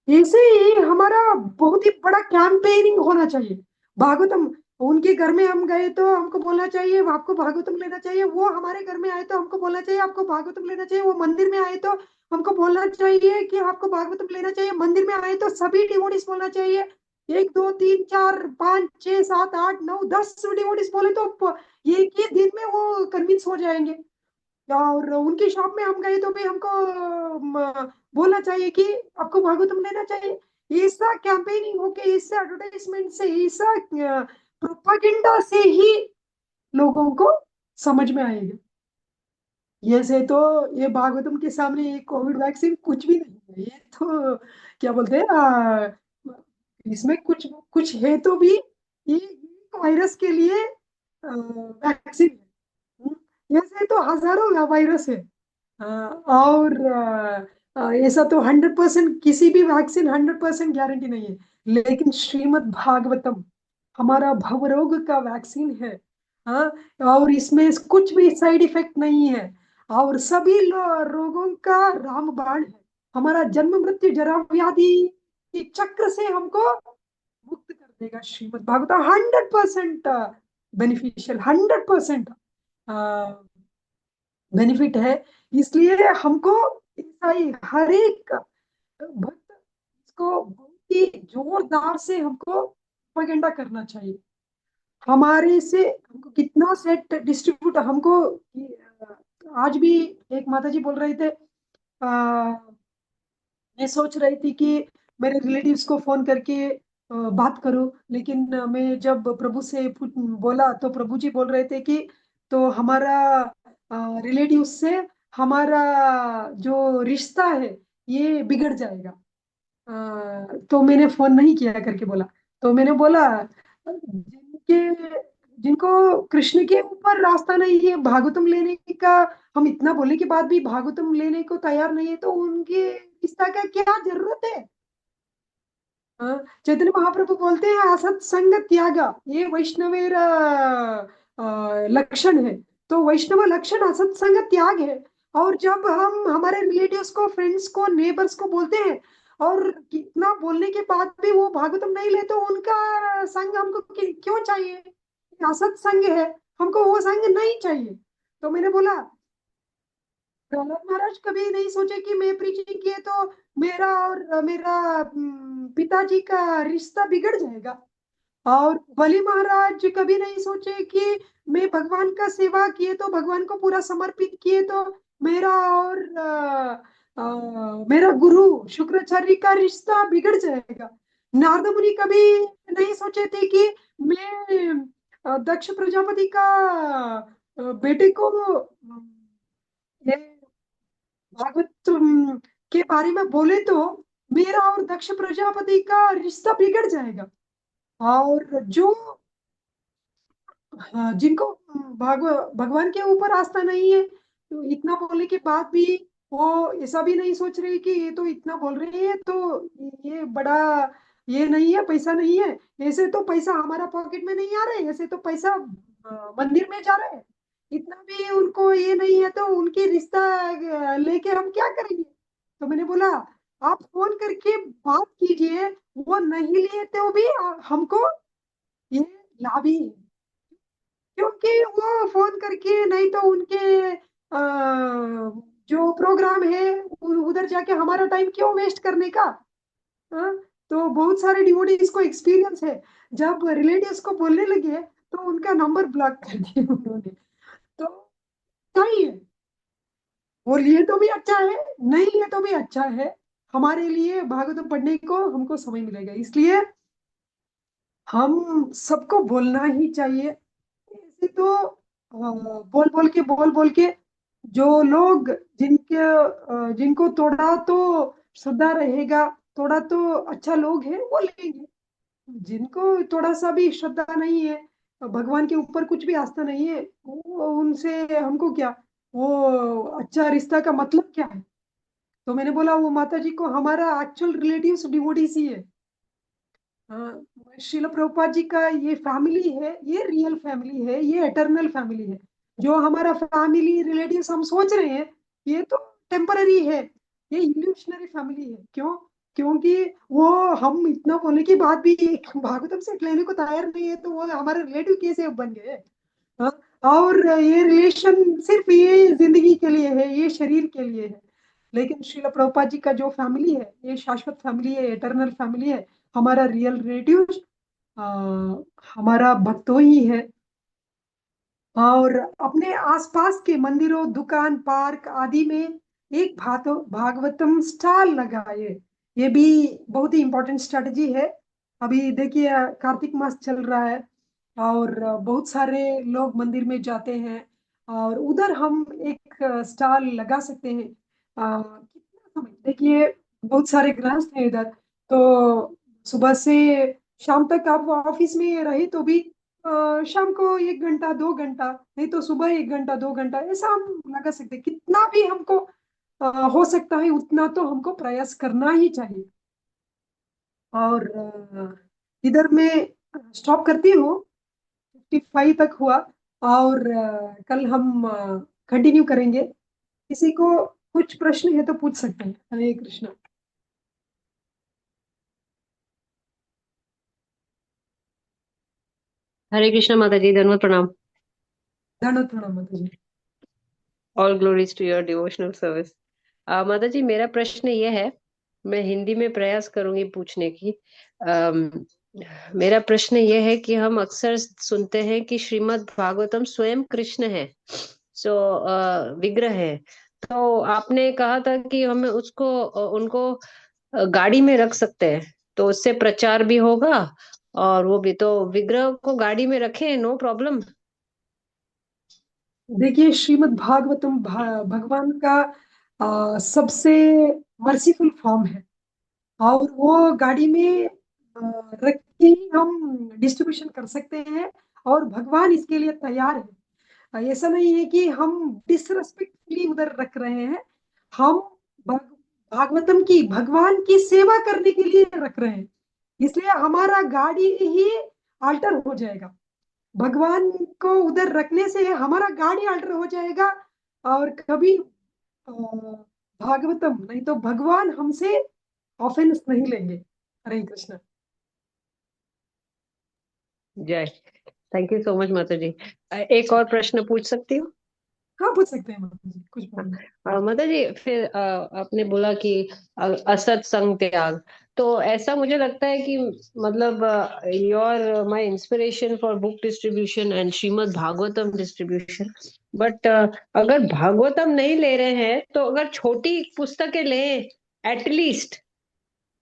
ऐसे ही हमारा बहुत ही बड़ा कैंपेनिंग होना चाहिए। भागवतम, उनके घर में हम गए तो हमको बोलना चाहिए आपको भागवतम लेना चाहिए, वो हमारे घर में आए तो हमको बोलना चाहिए आपको भागवतम लेना चाहिए, वो मंदिर में आए तो हमको बोलना चाहिए कि आपको भागवतम लेना चाहिए, मंदिर में आए तो सभी डिवोटीज बोलना चाहिए। एक दो तीन चार पाँच छह सात आठ नौ 10 डिवोटीज बोले तो एक ही दिन में वो कन्विंस हो जाएंगे। और उनकी शॉप में हम गए तो भी हमको बोलना चाहिए कि आपको भागवतम लेना चाहिए। ऐसा कैंपेनिंग होके, ऐसा एडवर्टाइजमेंट से, ऐसा प्रोपागेंडा से ही लोगों को समझ में आएगा। ये से तो ये भागवतम के सामने ये कोविड वैक्सीन कुछ भी नहीं है। ये तो क्या बोलते हैं, इसमें कुछ कुछ है तो भी ये वायरस के लिए वैक्सीन है। ऐसे तो हजारों वायरस है। और ऐसा तो 100%, किसी भी वैक्सीन 100% गारंटी नहीं है। लेकिन श्रीमद् भागवतम हमारा भवरोग का वैक्सीन है। हाँ, और इसमें कुछ भी साइड इफेक्ट नहीं है। और सभी रोगों का रामबाण है। हमारा जन्म मृत्यु जरा व्याधि के चक्र से हमको मुक्त कर देगा। श्रीमद् भागवतम 100% बेनिफिशियल, 100% बेनिफिट है। इसलिए हमको ईसाई हर एक भक्त इसको बहुत ही जोरदार से हमको प्रोपेगेंडा करना चाहिए। हमारे से हमको कितना सेट डिस्ट्रीब्यूट हमको आज भी एक माता जी बोल रहे थे, मैं सोच रही थी कि मेरे रिलेटिव्स को फोन करके बात करूं। लेकिन मैं जब प्रभु से बोला तो प्रभु जी बोल रहे थे कि तो हमारा रिलेटिव से हमारा जो रिश्ता है ये बिगड़ जाएगा। तो मैंने फोन नहीं किया करके बोला। तो मैंने बोला जिनके जिनको कृष्ण के ऊपर रास्ता नहीं है भागवतम लेने का, हम इतना बोले के बाद भी भागवतम लेने को तैयार नहीं है, तो उनके रिश्ता का क्या जरूरत है। चैतन्य महाप्रभु बोलते हैं असत संग त्यागा ये वैष्णवेर लक्षण है। तो वैष्णव लक्षण असत संग त्याग है। और जब हम हमारे रिलेटिव्स को, फ्रेंड्स को, नेबर्स को बोलते हैं और कितना बोलने के बाद भी वो भागवतम नहीं ले, तो उनका संग हमको क्यों चाहिए। असत संग है, हमको वो संग नहीं चाहिए। तो मैंने बोला प्रहलाद महाराज कभी नहीं सोचे कि मैं प्रीचिंग किए तो मेरा और मेरा पिताजी का रिश्ता बिगड़ जाएगा। और बलि महाराज कभी नहीं सोचे कि मैं भगवान का सेवा किए तो, भगवान को पूरा समर्पित किए तो मेरा और मेरा गुरु शुक्राचार्य का रिश्ता बिगड़ जाएगा। नारद मुनि कभी नहीं सोचे थे कि मैं दक्ष प्रजापति का बेटे को ये भागवत के बारे में बोले तो मेरा और दक्ष प्रजापति का रिश्ता बिगड़ जाएगा। और जो हाँ, जिनको भगवान के ऊपर आस्था नहीं है, तो इतना बोलने के बाद भी वो ऐसा भी नहीं सोच रहे कि ये तो इतना बोल रहे हैं तो ये बड़ा, ये नहीं है, पैसा नहीं है। ऐसे तो पैसा हमारा पॉकेट में नहीं आ रहा है, ऐसे तो पैसा मंदिर में जा रहा है। इतना भी उनको ये नहीं है तो उनकी रिश्ता लेके हम क्या करेंगे। तो मैंने बोला आप फोन करके बात कीजिए, वो नहीं लिए तो भी हमको ये लाभ ही है। क्योंकि वो फोन करके नहीं तो उनके जो प्रोग्राम है उधर जाके हमारा टाइम क्यों वेस्ट करने का। हाँ? तो बहुत सारे डिवोटीज को एक्सपीरियंस है, जब रिलेटिव्स को बोलने लगे तो उनका नंबर ब्लॉक कर दिया उन्होंने। तो सही है, वो लिए तो भी अच्छा है, नहीं लिए तो भी अच्छा है। हमारे लिए भागवत पढ़ने को हमको समय मिलेगा, इसलिए हम सबको बोलना ही चाहिए। ऐसे तो बोल बोल के जो लोग जिनको थोड़ा तो श्रद्धा रहेगा, थोड़ा तो अच्छा लोग हैं वो लेंगे। जिनको थोड़ा सा भी श्रद्धा नहीं है, भगवान के ऊपर कुछ भी आस्था नहीं है, वो उनसे हमको क्या। वो अच्छा रिश्ता का मतलब क्या है? तो मैंने बोला वो माता जी को हमारा एक्चुअल रिलेटिव्स डिवोटीज ही है। हाँ, शिला प्रभुपाद जी का ये फैमिली है, ये रियल फैमिली है, ये एटर्नल फैमिली है। जो हमारा फैमिली रिलेटिव्स हम सोच रहे हैं, ये तो टेम्पररी है, ये इल्यूशनरी फैमिली है। क्यों? क्योंकि वो हम इतना बोलने के बाद भी एक भागवतम से लेने को तैयार नहीं है, तो वो हमारे रिलेटिव कैसे बन गए? हाँ, और ये रिलेशन सिर्फ ये जिंदगी के लिए है, ये शरीर के लिए है। लेकिन श्रील प्रभुपाद जी का जो फैमिली है, ये शाश्वत फैमिली है, एटर्नल फैमिली है। हमारा रियल रिलेटिव हमारा भक्तों ही है। और अपने आसपास के मंदिरों, दुकान, पार्क आदि में एक भागवतम स्टॉल लगाए। ये भी बहुत ही इंपॉर्टेंट स्ट्रेटजी है। अभी देखिए कार्तिक मास चल रहा है, और बहुत सारे लोग मंदिर में जाते हैं, और उधर हम एक स्टॉल लगा सकते हैं। कितना समय, देखिए बहुत सारे गृहस्थ हैं इधर, तो सुबह से शाम तक आप ऑफिस में रहे तो भी शाम को 1 घंटा 2 घंटा, नहीं तो सुबह 1 घंटा 2 घंटा, ऐसा हम लगा सकते हैं। कितना भी हमको हो सकता है उतना तो हमको प्रयास करना ही चाहिए। और इधर मैं स्टॉप करती हूँ, 55 तक हुआ। और कल हम कंटिन्यू करेंगे। किसी को कुछ प्रश्न है तो पूछ सकते हैं। हरे कृष्णा। हरे कृष्णा माता जी, धन्यवाद, प्रणाम। धन्यवाद प्रणाम माता जी। All glories to your devotional service. माता जी, मेरा प्रश्न ये है, मैं हिंदी में प्रयास करूंगी पूछने की। अम, मेरा प्रश्न ये है कि हम अक्सर सुनते हैं कि श्रीमद् भागवतम स्वयं कृष्ण है, सो विग्रह है। तो आपने कहा था कि हमें उसको उनको गाड़ी में रख सकते हैं, तो उससे प्रचार भी होगा, और वो भी तो विग्रह को गाड़ी में रखें, नो प्रॉब्लम। देखिए श्रीमद् भागवतम भगवान का सबसे मर्सीफुल फॉर्म है, और वो गाड़ी में रख के ही हम डिस्ट्रीब्यूशन कर सकते हैं। और भगवान इसके लिए तैयार है। ऐसा नहीं है कि हम डिसरेस्पेक्टफुली उधर रख रहे हैं। हम भग, भागवतम की, भगवान की सेवा करने के लिए रख रहे हैं। इसलिए हमारा गाड़ी ही आल्टर हो जाएगा। भगवान को उधर रखने से हमारा गाड़ी अल्टर हो जाएगा। और कभी भागवतम नहीं तो भगवान हमसे ऑफेंस नहीं लेंगे। हरे कृष्ण। जय। थैंक यू सो मच माता जी। एक और प्रश्न पूछ सकती हूँ? हाँ पूछ सकते हैं माता जी, कुछ प्रॉब्लम नहीं। माता जी, फिर आपने बोला कि असत संग त्याग, तो ऐसा मुझे लगता है कि मतलब your my inspiration for book distribution and Shrimad Bhagavatam distribution. But अगर भागवतम नहीं ले रहे हैं तो अगर छोटी पुस्तकें लें एटलीस्ट,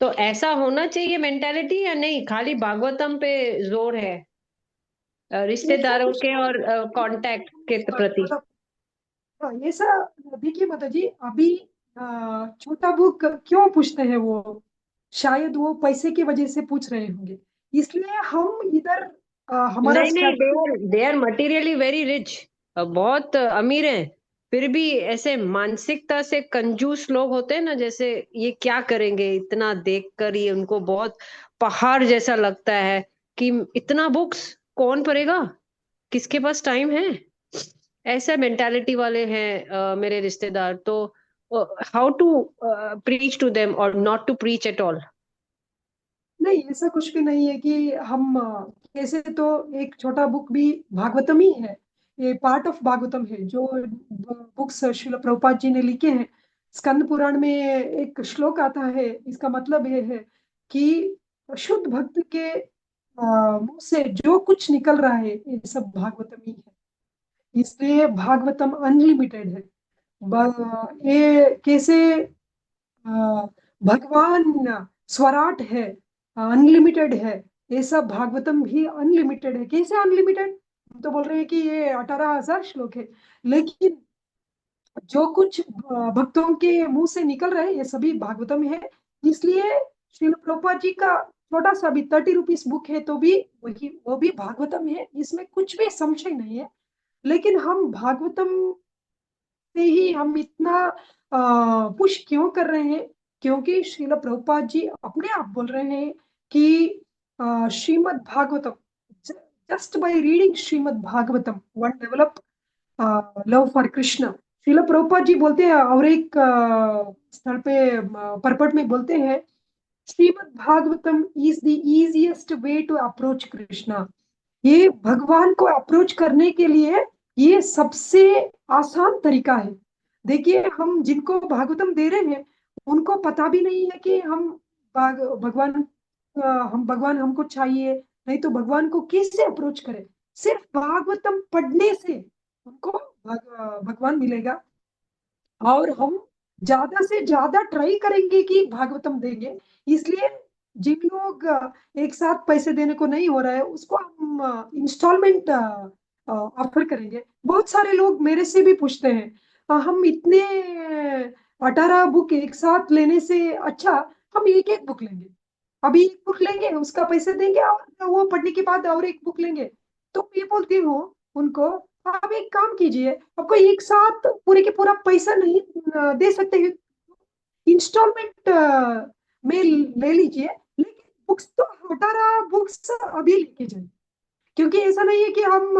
तो ऐसा होना चाहिए मेंटालिटी, या नहीं खाली भागवतम पे जोर है ऐसा रिश्तेदारों कुछ के नहीं और है कांटेक्ट के प्रति? छोटा, हाँ, ऐसा देखिए माता जी, अभी छोटा बुक क्यों पूछते हैं वो? शायद वो पैसे की वजह से पूछ रहे होंगे। इसलिए हम इधर हमारा नहीं नहीं, strategy. They are materially very rich, बहुत अमीर हैं, फिर भी ऐसे मानसिकता से कंजूस लोग होते हैं ना, जैसे ये क्या करेंगे इतना देखकर, ये उनको बहुत पहाड़ जैसा लगता है कि इतना बुक्स कौन पढ़ेगा, किसके पास टाइम है। ऐसा मेंटालिटी वाले हैं मेरे रिश्तेदार तो। How to preach to them और not to preach at all? नहीं ऐसा कुछ भी नहीं है कि हम कैसे तो एक छोटा बुक भी भागवतम ही है। ये पार्ट ऑफ भागवतम है जो बुक्स शिल प्रभुपाद जी ने लिखे हैं। स्कंद पुराण में एक श्लोक आता है, इसका मतलब ये है कि शुद्ध भक्त के मुंह से जो कुछ निकल रहा है ये सब भागवतम ही है। इसलिए भागवतम अनलिमिटेड है। ये कैसे भगवान स्वराट है, अनलिमिटेड है, ये सब भागवतम भी अनलिमिटेड है। कैसे अनलिमिटेड? हम तो बोल रहे हैं कि ये 18,000 श्लोक है, लेकिन जो कुछ भक्तों के मुंह से निकल रहे हैं ये सभी भागवतम है। इसलिए श्रील प्रभुपाद जी का छोटा सा भी 30 रुपीज बुक है तो भी वही वो भी भागवतम है, इसमें कुछ भी संशय नहीं है। लेकिन हम भागवतम से ही हम इतना पुश क्यों कर रहे हैं? क्योंकि श्रील प्रभुपाद जी अपने आप बोल रहे हैं कि Srimad Bhagavatam, just by reading Srimad Bhagavatam one develop love for Krishna. Srila Prabhupada ji बोलते हैं, और एक स्थल पे परपट में बोलते हैं, Srimad Bhagavatam is the easiest way to approach Krishna. ये भगवान को अप्रोच करने के लिए ये सबसे आसान तरीका है। देखिए, हम जिनको भागवतम दे रहे हैं उनको पता भी नहीं है कि भगवान हम भगवान हमको चाहिए, नहीं तो भगवान को कैसे अप्रोच करें। सिर्फ भागवतम पढ़ने से हमको भगवान मिलेगा। और हम ज्यादा से ज्यादा ट्राई करेंगे कि भागवतम देंगे। इसलिए जिन लोग एक साथ पैसे देने को नहीं हो रहा है उसको हम इंस्टॉलमेंट ऑफर करेंगे। बहुत सारे लोग मेरे से भी पूछते हैं, हम इतने 18 बुक एक साथ लेने से अच्छा हम एक एक बुक लेंगे। अभी एक बुक लेंगे, उसका पैसे देंगे, और वो पढ़ने के बाद और एक बुक लेंगे। तो मैं बोलती हूँ उनको, आप एक काम कीजिए, आपको एक साथ पूरे के पूरा पैसा नहीं दे सकते, इंस्टॉलमेंट में ले लीजिए, लेकिन बुक्स तो 18 बुक्स अभी लेके जाइए। क्योंकि ऐसा नहीं है कि हम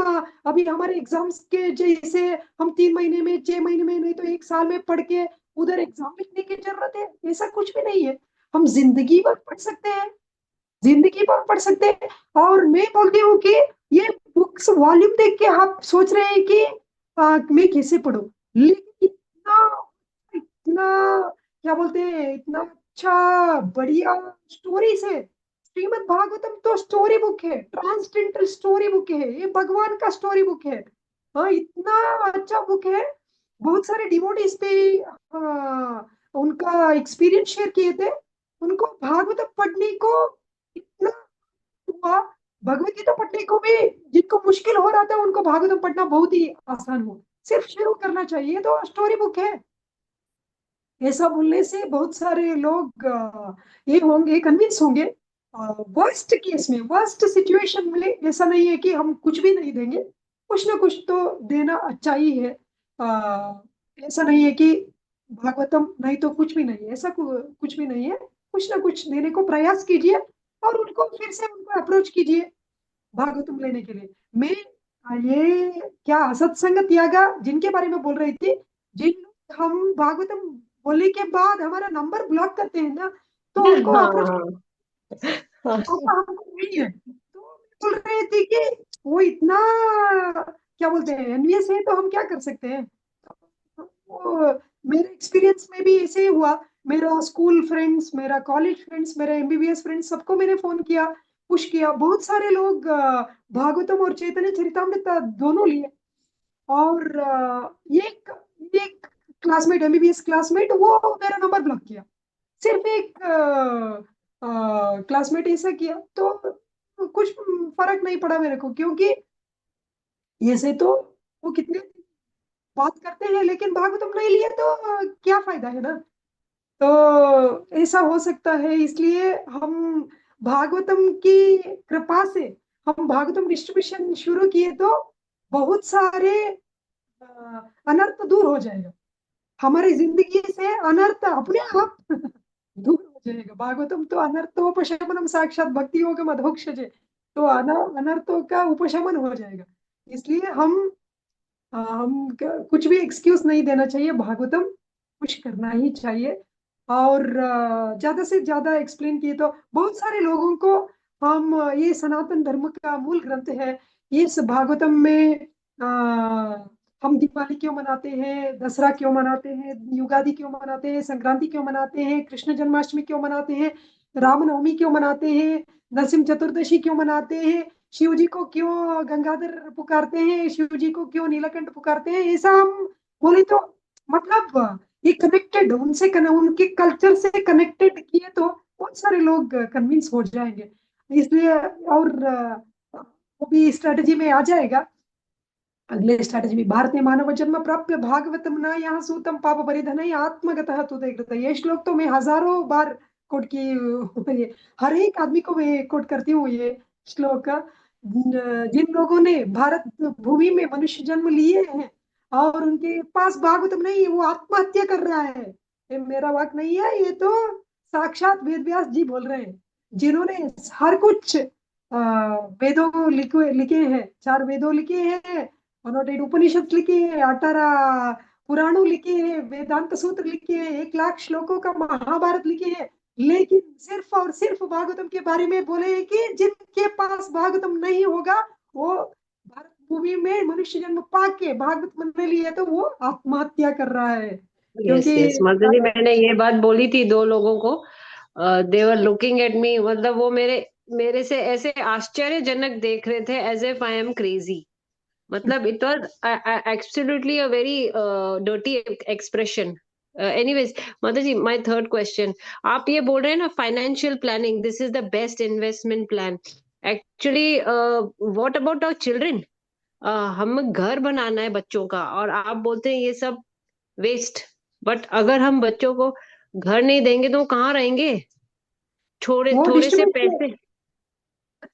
अभी हमारे एग्जाम्स के जैसे हम 3 महीने में, 6 महीने में, नहीं तो एक साल में पढ़ के उधर एग्जाम लिखने की जरूरत है, ऐसा कुछ भी नहीं है। हम जिंदगी भर पढ़ सकते हैं, जिंदगी भर पढ़ सकते हैं। और मैं बोलती हूँ कि ये बुक्स वॉल्यूम देख के आप सोच रहे हैं कि मैं कैसे पढूं, लेकिन इतना इतना क्या बोलते हैं, इतना अच्छा बढ़िया स्टोरीज है। श्रीमद् भागवतम तो स्टोरी बुक है, ट्रांसडेंटल स्टोरी बुक है, ये भगवान का स्टोरी बुक है। हाँ, इतना अच्छा बुक है। बहुत सारे डिवोटीज पे उनका एक्सपीरियंस शेयर किए थे, उनको भागवतम पढ़ने को इतना हुआ। भगवत गीता पढ़ने को भी जिनको मुश्किल हो रहा था उनको भागवतम पढ़ना बहुत ही आसान हुआ। सिर्फ शुरू करना चाहिए, तो स्टोरी बुक है। ऐसा बोलने से बहुत सारे लोग ये होंगे, कन्विंस होंगे। वर्स्ट केस में, वर्स्ट सिचुएशन में ऐसा नहीं है कि हम कुछ भी नहीं देंगे, कुछ ना कुछ तो देना अच्छा ही है। ऐसा नहीं है कि भागवतम नहीं तो कुछ भी नहीं है, ऐसा कुछ भी नहीं है। कुछ ना कुछ देने को प्रयास कीजिए, और उनको फिर से उनको अप्रोच कीजिए भागवतम लेने के लिए। मैं ये क्या असत्संग त्यागा जिनके बारे में बोल रही थी, जिन लोग हम भागवतम बोलने के बाद हमारा नंबर ब्लॉक करते हैं ना, तो उनको अप्रोच हाँ हाँ। करना हमको नहीं है। तो मैं बोल रही थी कि वो इतना क्या बोलते हैं एनवियस है, तो हम क्या कर सकते हैं। वो मेरे एक्सपीरियंस में भी ऐसे ही हुआ। मेरा स्कूल फ्रेंड्स, मेरा कॉलेज फ्रेंड्स, मेरा एमबीबीएस फ्रेंड्स, सबको मैंने फोन किया, पुश किया। बहुत सारे लोग भागवतम और चैतन्य चरितामृत दोनों लिए। और एक एक क्लासमेट, एमबीबीएस क्लासमेट, वो मेरा नंबर ब्लॉक किया। सिर्फ एक क्लासमेट ऐसा किया, तो कुछ फर्क नहीं पड़ा मेरे को, क्योंकि ऐसे तो वो कितने बात करते हैं, लेकिन भागवतम नहीं लिए तो क्या फायदा है ना। तो ऐसा हो सकता है, इसलिए हम भागवतम की कृपा से हम भागवतम डिस्ट्रीब्यूशन शुरू किए, तो बहुत सारे अ, अनर्थ दूर हो जाएगा। हमारी जिंदगी से अनर्थ अपने आप दूर हो जाएगा। भागवतम तो अनर्थोपशमनम साक्षात भक्ति योग मधोक्षजे। तो अनर्थों का उपशमन हो जाएगा। इसलिए कुछ भी एक्सक्यूज नहीं देना चाहिए, भागवतम कुछ करना ही चाहिए। और ज्यादा से ज्यादा एक्सप्लेन किए तो बहुत सारे लोगों को हम ये सनातन धर्म का मूल ग्रंथ है, ये भागवतम में हम दिवाली क्यों मनाते हैं, दसरा क्यों मनाते हैं, युगादि क्यों मनाते हैं, संक्रांति क्यों मनाते हैं, कृष्ण जन्माष्टमी क्यों मनाते हैं, रामनवमी क्यों मनाते हैं, नरसिंह चतुर्दशी क्यों मनाते हैं, शिव जी को क्यों गंगाधर पुकारते हैं, शिव जी को क्यों नीलकंठ पुकारते हैं, ऐसा हम बोले तो मतलब ये कनेक्टेड उनसे उनके कल्चर से कनेक्टेड किए तो बहुत सारे लोग कन्विंस हो जाएंगे। इसलिए और वो भी स्ट्रेटजी में आ जाएगा। अगले स्ट्रैटेजी में, भारतीय मानव जन्म प्राप्य भागवतम न यहाँ सूतम पाप परिधन आत्मगतः तुते कृत। ये श्लोक तो मैं हजारों बार कोट की ये हर एक आदमी को मैं कोट करती हूँ ये श्लोक। जिन लोगों ने भारत भूमि में मनुष्य जन्म लिए हैं, और उनके पास भागवतम नहीं है, वो आत्महत्या कर रहा है। ये मेरा वाक नहीं है, ये तो साक्षात वेद व्यास जी बोल रहे हैं, जिन्होंने हर कुछ वेदों लिखे लिखे हैं, 4 वेदों लिखे हैं, 108 उपनिषद लिखे हैं, 18 पुराणों लिखे हैं, वेदांत सूत्र लिखे हैं, 1 लाख श्लोकों का महाभारत लिखे हैं। लेकिन सिर्फ और सिर्फ भागवतम के बारे में बोले हैं कि जिनके पास भागवतम नहीं होगा, वो भारत भूमि में मनुष्य जन्म पाके भागवत बनने लिए तो वो आत्महत्या कर रहा है, यस क्योंकि यस माता जी, मैंने ये बात बोली थी 2 लोगों को। देवर लुकिंग एट मी, मतलब वो मेरे मेरे से ऐसे आश्चर्यजनक देख रहे थे, as if I am crazy. मतलब it was absolutely a very dirty expression. Anyways माता जी, माय थर्ड क्वेश्चन। आप ये बोल रहे हैं ना, financial planning, this is the best investment plan. Actually what about our children? हम घर बनाना है बच्चों का, और आप बोलते हैं ये सब वेस्ट। बट अगर हम बच्चों को घर नहीं देंगे तो वो कहाँ रहेंगे? थोड़े वो थोड़े से डिस्ट्रीब्यूट, पैसे।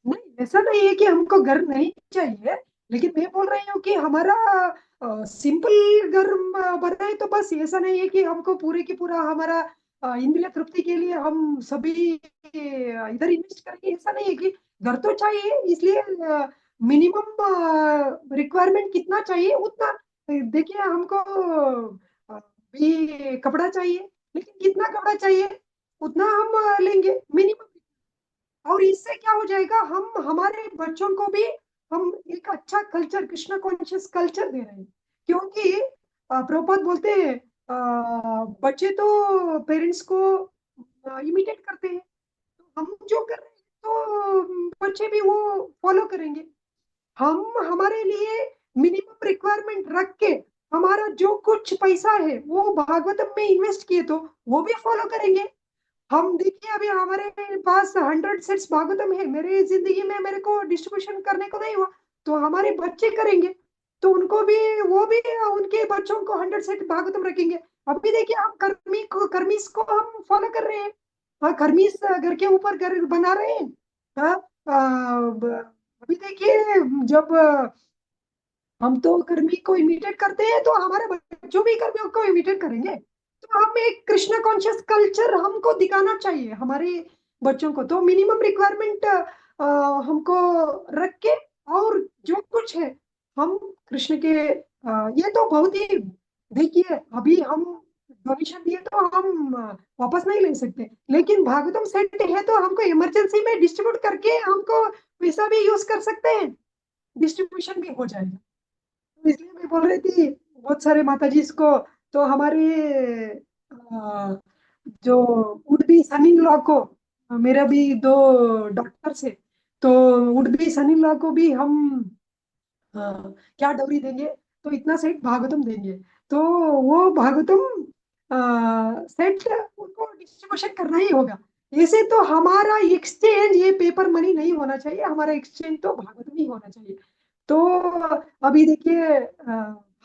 नहीं ऐसा नहीं है कि हमको घर नहीं चाहिए, लेकिन मैं बोल रही हूँ कि हमारा सिंपल घर बनाए तो बस। ऐसा नहीं है कि हमको पूरे की पूरा हमारा इंद्रिय तृप्ति के लिए हम सभी इधर इन्वेस्ट करेंगे, ऐसा नहीं है कि घर तो चाहिए। इसलिए मिनिमम रिक्वायरमेंट कितना चाहिए उतना, देखिए हमको भी कपड़ा चाहिए, लेकिन कितना कपड़ा चाहिए उतना हम लेंगे मिनिमम। और इससे क्या हो जाएगा, हम हमारे बच्चों को भी हम एक अच्छा कल्चर, कृष्ण कॉन्शियस कल्चर दे रहे हैं। क्योंकि प्रभुपाद बोलते हैं बच्चे तो पेरेंट्स को इमिटेट करते हैं, तो हम जो कर रहे हैं तो बच्चे भी वो फॉलो करेंगे। हम हमारे लिए मिनिमम रिक्वायरमेंट रख के हमारा जो कुछ पैसा है वो भागवतम में इन्वेस्ट किए तो वो भी फॉलो करेंगे। हम देखिए अभी हमारे पास 100 सेट्स भागवतम है, मेरे जिंदगी में मेरे को डिस्ट्रीब्यूशन करने को नहीं हुआ, तो हमारे बच्चे करेंगे, तो उनको भी, वो भी उनके बच्चों को 100 सेट भागवतम रखेंगे। अभी देखिए हम कर्मीस को हम फॉलो कर रहे हैं। हाँ, कर्मीस घर के ऊपर घर बना रहे हैं। हाँ, अभी देखिए जब हम तो कर्मी को इमिटेट करते हैं, तो हमारे बच्चों भी कर्मियों को इमिटेट करेंगे। तो हम एक कृष्ण कॉन्शियस कल्चर हमको दिखाना चाहिए हमारे बच्चों को। तो मिनिमम रिक्वायरमेंट हमको रख के, और जो कुछ है हम कृष्ण के ये तो बहुत ही, देखिए अभी हम डोनेशन दिए तो हम वापस नहीं ले सकते, लेकिन भागवतम सेट है तो हमको इमरजेंसी में डिस्ट्रीब्यूट करके हमको पैसा भी यूज कर सकते हैं, डिस्ट्रीब्यूशन भी हो जाएगा। तो इसलिए मैं बोल रही थी बहुत सारे माता जी इसको, तो हमारे जो would be son in law को, मेरा भी 2 डॉक्टर्स है, तो would be son in law को भी हम क्या डोरी देंगे, तो इतना सेट भागवतम देंगे, तो वो भागवतम सेट उनको डिस्ट्रीब्यूशन करना ही होगा। ऐसे तो हमारा एक्सचेंज ये पेपर मनी नहीं होना चाहिए, हमारा एक्सचेंज तो भागवतम ही होना चाहिए। तो अभी देखिए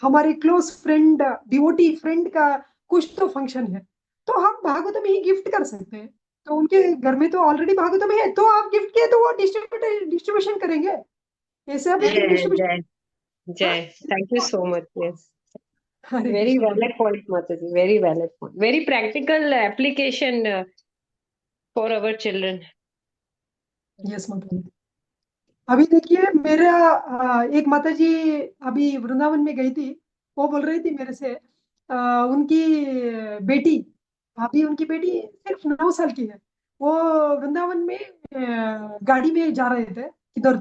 हमारे क्लोज फ्रेंड, डिवोटी फ्रेंड का कुछ तो फंक्शन है, तो हम भागवतम ही गिफ्ट कर सकते हैं। तो उनके घर में तो ऑलरेडी भागवतम है, तो आप गिफ्ट किए तो वो डिस्ट्रीब्यूशन करेंगे, ऐसे अभी जय डिस्ट्रीब्यूशन। जय हाँ, जय, thank you so much. Yes, Hare very Krishna माता। वैलिड पॉइंट माता जी, very valid point, very practical application for our children. Yes माता जी। अभी देखिए मेरा एक माता जी अभी वृंदावन में गई थी, वो बोल रही थी मेरे से उनकी बेटी, अभी उनकी बेटी सिर्फ 9 साल की है, वो वृंदावन में गाड़ी में जा रहे थे किधर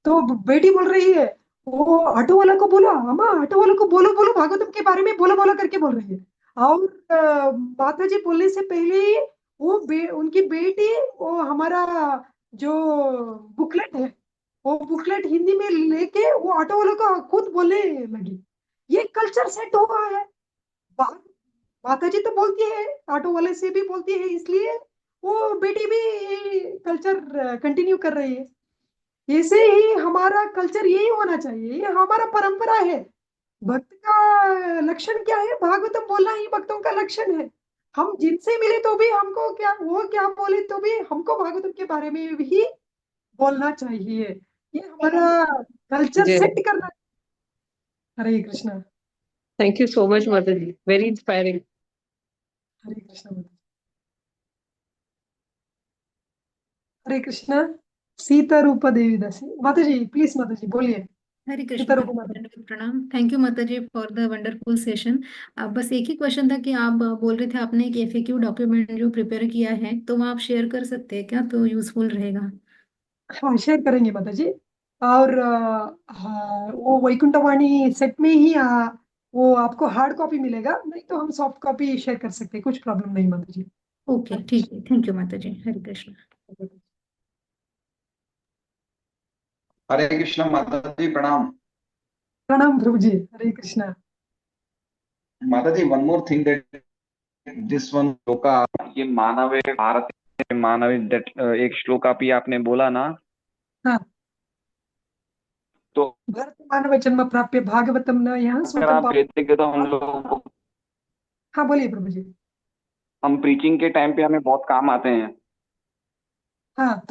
तो बेटी बोल रही है, वो ऑटो वाला को बोलो, अम्मा ऑटो वाला को बोलो बोलो भागवतम के बारे में बोलो बोलो करके बोल रही है। और माता जी बोलने से पहले ही वो उनकी बेटी, वो हमारा जो बुकलेट है, वो बुकलेट हिंदी में लेके वो ऑटो वालों को खुद बोलने लगी। ये कल्चर सेट हुआ है। बा- माता जी तो बोलती है, ऑटो वाले से भी बोलती है, इसलिए वो बेटी भी कल्चर कंटिन्यू कर रही है। ऐसे ही हमारा कल्चर यही होना चाहिए, ये हमारा परंपरा है। भक्त का लक्षण क्या है, भागवतम बोलना ही भक्तों का लक्षण है। हम जिनसे मिले तो भी हमको क्या, वो क्या बोले तो भी हमको भागवतम के बारे में ही बोलना चाहिए। ये हमारा कल्चर जय सेट करना। Hare Krishna. Thank you so much माता जी, वेरी इंस्पायरिंग। हरे कृष्ण माता जी। हरे कृष्ण। सीता रूपा देवी दासी माता जी, प्लीज माता जी बोलिए। हरे कृष्ण सीता माता रूपा जी, माता जी। दंडवत प्रणाम। थैंक यू माता जी फॉर द वंडरफुल सेशन। बस एक ही क्वेश्चन था कि आप बोल रहे थे आपने एक एफएक्यू डॉक्यूमेंट जो प्रिपेयर किया है, तो वो आप शेयर कर सकते हैं क्या? तो यूजफुल रहेगा। हाँ, शेयर करेंगे माता जी। और हाँ, वो वैकुंठवाणी सेट में ही वो आपको हार्ड कॉपी मिलेगा, नहीं तो हम सॉफ्ट कॉपी शेयर कर सकते हैं, कुछ प्रॉब्लम नहीं माता जी। ओके, ठीक है। थैंक यू माता जी। हरे कृष्ण। हरे कृष्ण माता जी प्रणाम। प्रणाम प्रभु जी, हरे कृष्णा। माता जी one more thing that this one श्लोका, ये मानव भारत मानव एक श्लोका भी आपने बोला ना, हाँ, तो भरत मानव जन्म प्राप्य भागवतम न यहाँ अगर सूतम आप पाप। भेज देंगे तो हम लोग को, हाँ बोलिए प्रभु जी। हम प्रीचिंग के टाइम पे हमें बहुत काम आते हैं। हाँ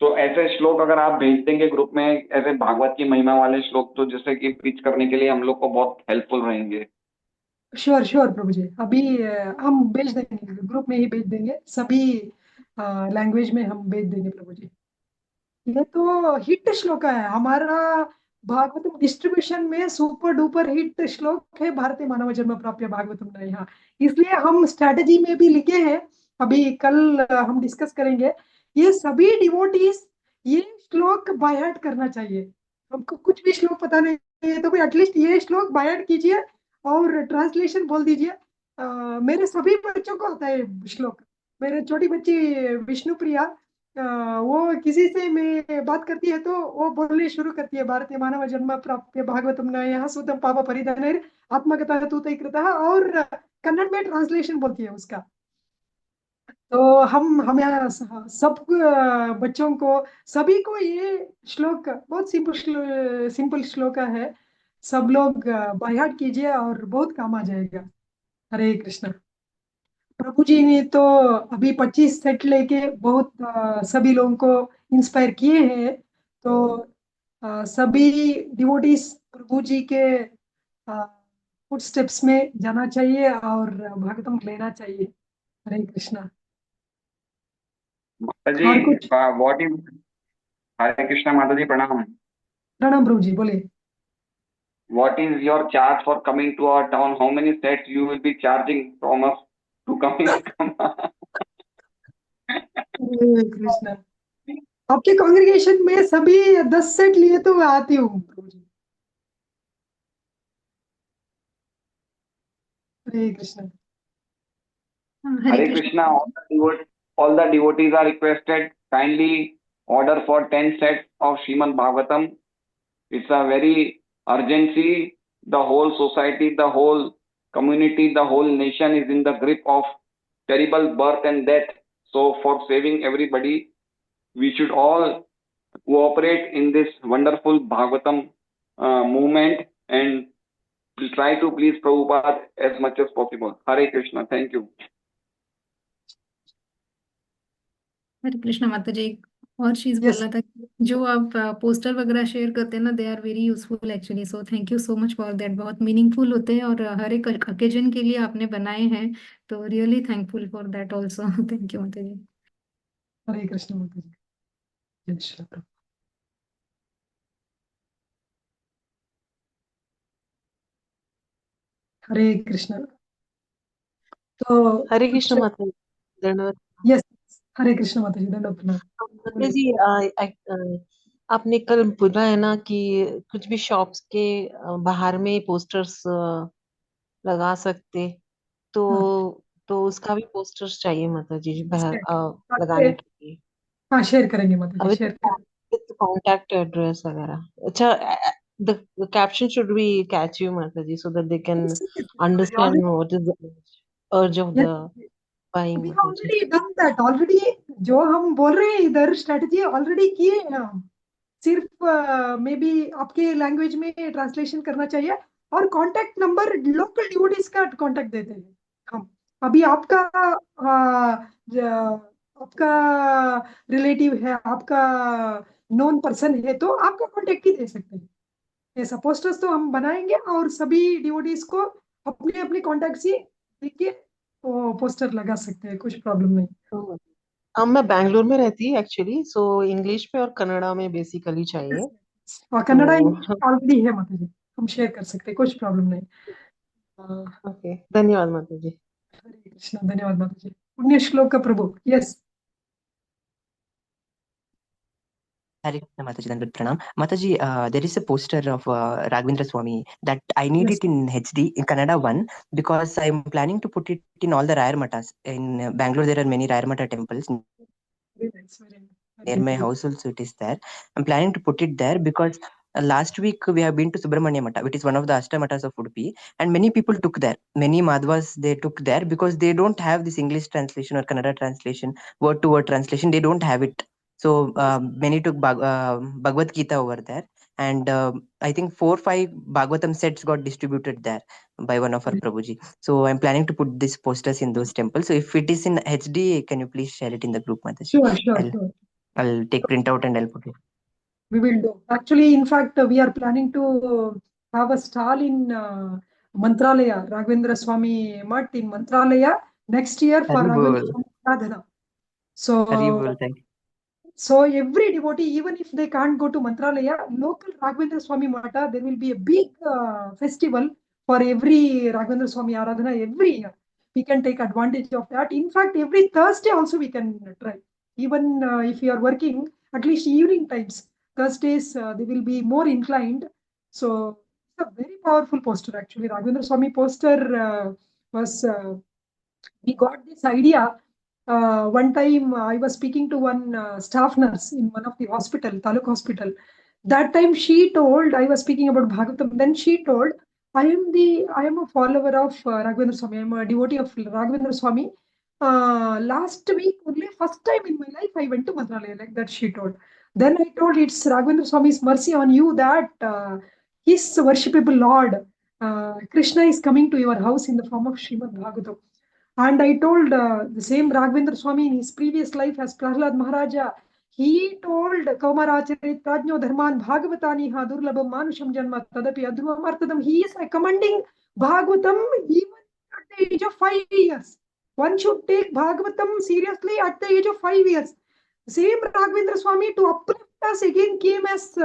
तो ऐसे श्लोक अगर आप भेज देंगे ग्रुप में, ऐसे भागवत की महिमा वाले श्लोक, तो जैसे कि प्रीच करने के लिए हम लोग को बहुत हेल्पफुल रहेंगे। श्योर श्योर प्रभु जी, अभी हम भेज देंगे, ग्रुप में ही भेज देंगे, सभी लैंग्वेज में हम भेज देंगे प्रभु जी। ये तो हिट श्लोक है हमारा, भागवतम डिस्ट्रीब्यूशन में सुपर डुपर हिट श्लोक है, भारतीय मानव जन्म प्राप्य भागवतम न यहाँ। इसलिए हम स्ट्रैटेजी में भी लिखे हैं, अभी कल हम डिस्कस करेंगे। ये सभी डिवोटीज ये श्लोक बाय हार्ट करना चाहिए। हमको कुछ भी श्लोक पता नहीं है तो भी एटलीस्ट ये श्लोक बाय हार्ट कीजिए और ट्रांसलेशन बोल दीजिए। मेरे सभी बच्चों को आता है श्लोक। मेरे छोटी बच्ची विष्णु प्रिया, वो किसी से मैं बात करती है तो वो बोलने शुरू करती है, भारतीय मानव जन्म प्राप्य भागवतम न यहाँ सूतम पाप परिधान आत्मकथा तूत कृतः, और कन्नड़ में ट्रांसलेशन बोलती है उसका। तो हम हमें सब बच्चों को, सभी को ये श्लोक बहुत सिंपल श्लोक है। सब लोग बाय हार्ट कीजिए और बहुत काम आ जाएगा। हरे कृष्णा। प्रभु जी ने तो अभी 25 सेट लेके बहुत सभी लोगों को इंस्पायर किए हैं। तो सभी डिवोटीज प्रभु जी के फुट स्टेप्स में जाना चाहिए और भागवतम लेना चाहिए। हरे कृष्णा। माता जी और कुछ? व्हाट इज, हरे कृष्ण माता जी प्रणाम। प्रणाम प्रभु जी, बोलिए। What is your charge for coming to our town? How many sets you will be charging from us to coming? हरे कृष्णा। आपके कांग्रेगेशन में सभी 10 सेट लिए तो मैं आती हूँ प्रभु जी। हरे कृष्णा। हरे Hare Krishna. Krishna, all the devotees are requested kindly order for 10 sets of Srimad Bhagavatam. It's a very urgency. The whole society, the whole community, the whole nation is in the grip of terrible birth and death. So for saving everybody, we should all cooperate in this wonderful Bhagavatam movement and try to please Prabhupada as much as possible. Hare Krishna. Thank you. हरे कृष्ण माता जी, एक और चीज yes. बोलना था कि जो आप poster वगैरह शेयर करते हैं ना, they are very useful actually. So thank you so much for that. बहुत मीनिंगफुल होते हैं और हर एक ओकेजन के लिए आपने बनाए हैं, तो really thankful for that also. Thank you माता जी। हरे कृष्ण माता जी। जय श्री प्रभु। हरे कृष्ण। तो हरे कृष्ण कुछ? माता जी, धन्यवाद। यस। हरे कृष्ण माता जी, दंडवत प्रणाम। माता बोलिए। जी, आपने कल बोला है ना कि कुछ भी शॉप्स के बाहर में पोस्टर्स लगा सकते, तो हाँ, तो उसका भी पोस्टर्स चाहिए माता जी बाहर शेयर लगाने करेंगे। के लिए, हाँ, शेयर करेंगे माता जी, विद शेयर करेंगे। विद कॉन्टैक्ट एड्रेस वगैरह। अच्छा, the caption should be catchy माता जी, so that they can Yes, yes, माता जी, understand already। what is the urge of yes, the buying we माता जी। Already done that already. जो हम बोल रहे हैं इधर स्ट्रेटजी ऑलरेडी किए हैं हम। सिर्फ मे बी आपके लैंग्वेज में ट्रांसलेशन करना चाहिए, और कांटेक्ट नंबर लोकल डिवोटीज का कांटेक्ट देते हैं हम। अभी आपका आपका रिलेटिव है, आपका नॉन पर्सन है, तो आपका कांटेक्ट ही दे सकते हैं। ऐसा पोस्टर्स तो हम बनाएंगे और सभी डिवोटीज को अपने अपने कॉन्टेक्ट से लिख के वो पोस्टर लगा सकते हैं, कुछ प्रॉब्लम नहीं। तो अब मैं बैंगलोर में रहती एक्चुअली, सो इंग्लिश में और कन्नड़ा में बेसिकली Yes, चाहिए। yes. और कन्नड़ा तो इंग्लिश ऑलरेडी है माता जी, हम शेयर कर सकते हैं, कुछ प्रॉब्लम नहीं। ओके, धन्यवाद माता जी। हरे कृष्णा, धन्यवाद माता जी। पुण्य श्लोक का प्रभु, yes. Hare Krishna Mataji, Dandavat Pranam. Mataji, there is a poster of Raghavendra Swami that I need Yes. it in HD, in Kannada one, because I'm planning to put it in all the Rayar Matas. In Bangalore, there are many Rayar Mata temples. Very nice, very nice. Near my house also it is there. I'm planning to put it there because last week we have been to Subramanya Mata, which is one of the Ashtamatas of Udupi, and many people took there. Many Madhvas they took there because they don't have this English translation or Kannada translation, word to word translation. They don't have it. So many took Bhagavad Gita over there, and I think 4 5 Bhagavatam sets got distributed there by one of our Prabhuji. So I'm planning to put these posters in those temples. So if it is in HD, can you please share it in the group, Mataji? Sure, sure, I'll sure. I'll take printout and I'll put it. We will do. Actually, in fact, we are planning to have a stall in Mantralaya, Raghavendra Swami Mutt in Mantralaya next year for Raghavendra Haribol. Swami Sadhana. So, Haribol, thank you. so every devotee, even if they can't go to Mantralaya, local Raghavendra Swami Mata, there will be a big festival for every Raghavendra Swami Aradhana every year. We can take advantage of that. In fact, every Thursday also we can try. Even if you are working, at least evening times, Thursdays they will be more inclined. So it's a very powerful poster actually. Raghavendra Swami poster was we got this idea. One time I was speaking to one staff nurse in one of the hospital, Taluk hospital. That time she told, I was speaking about Bhagavatam, then she told, I am a follower of Raghavendra Swami, I am a devotee of Raghavendra Swami. Last week only, first time in my life, I went to Mantralaya, like that she told. Then I told, it's Raghavendra Swami's mercy on you that his worshipable Lord, Krishna is coming to your house in the form of Srimad Bhagavatam. And I told the same Raghavendra Swami in his previous life as Prahlad Maharaja, he told Kaumaracharit Prajno Dharman Bhagavatani ha Durlabham Manusham Janma Tadapi Adhruvam Artadam. He is recommending Bhagavatam even at the age of 5 years. One should take Bhagavatam seriously at the age of 5 years. Same Raghavendra Swami to uplift us again came as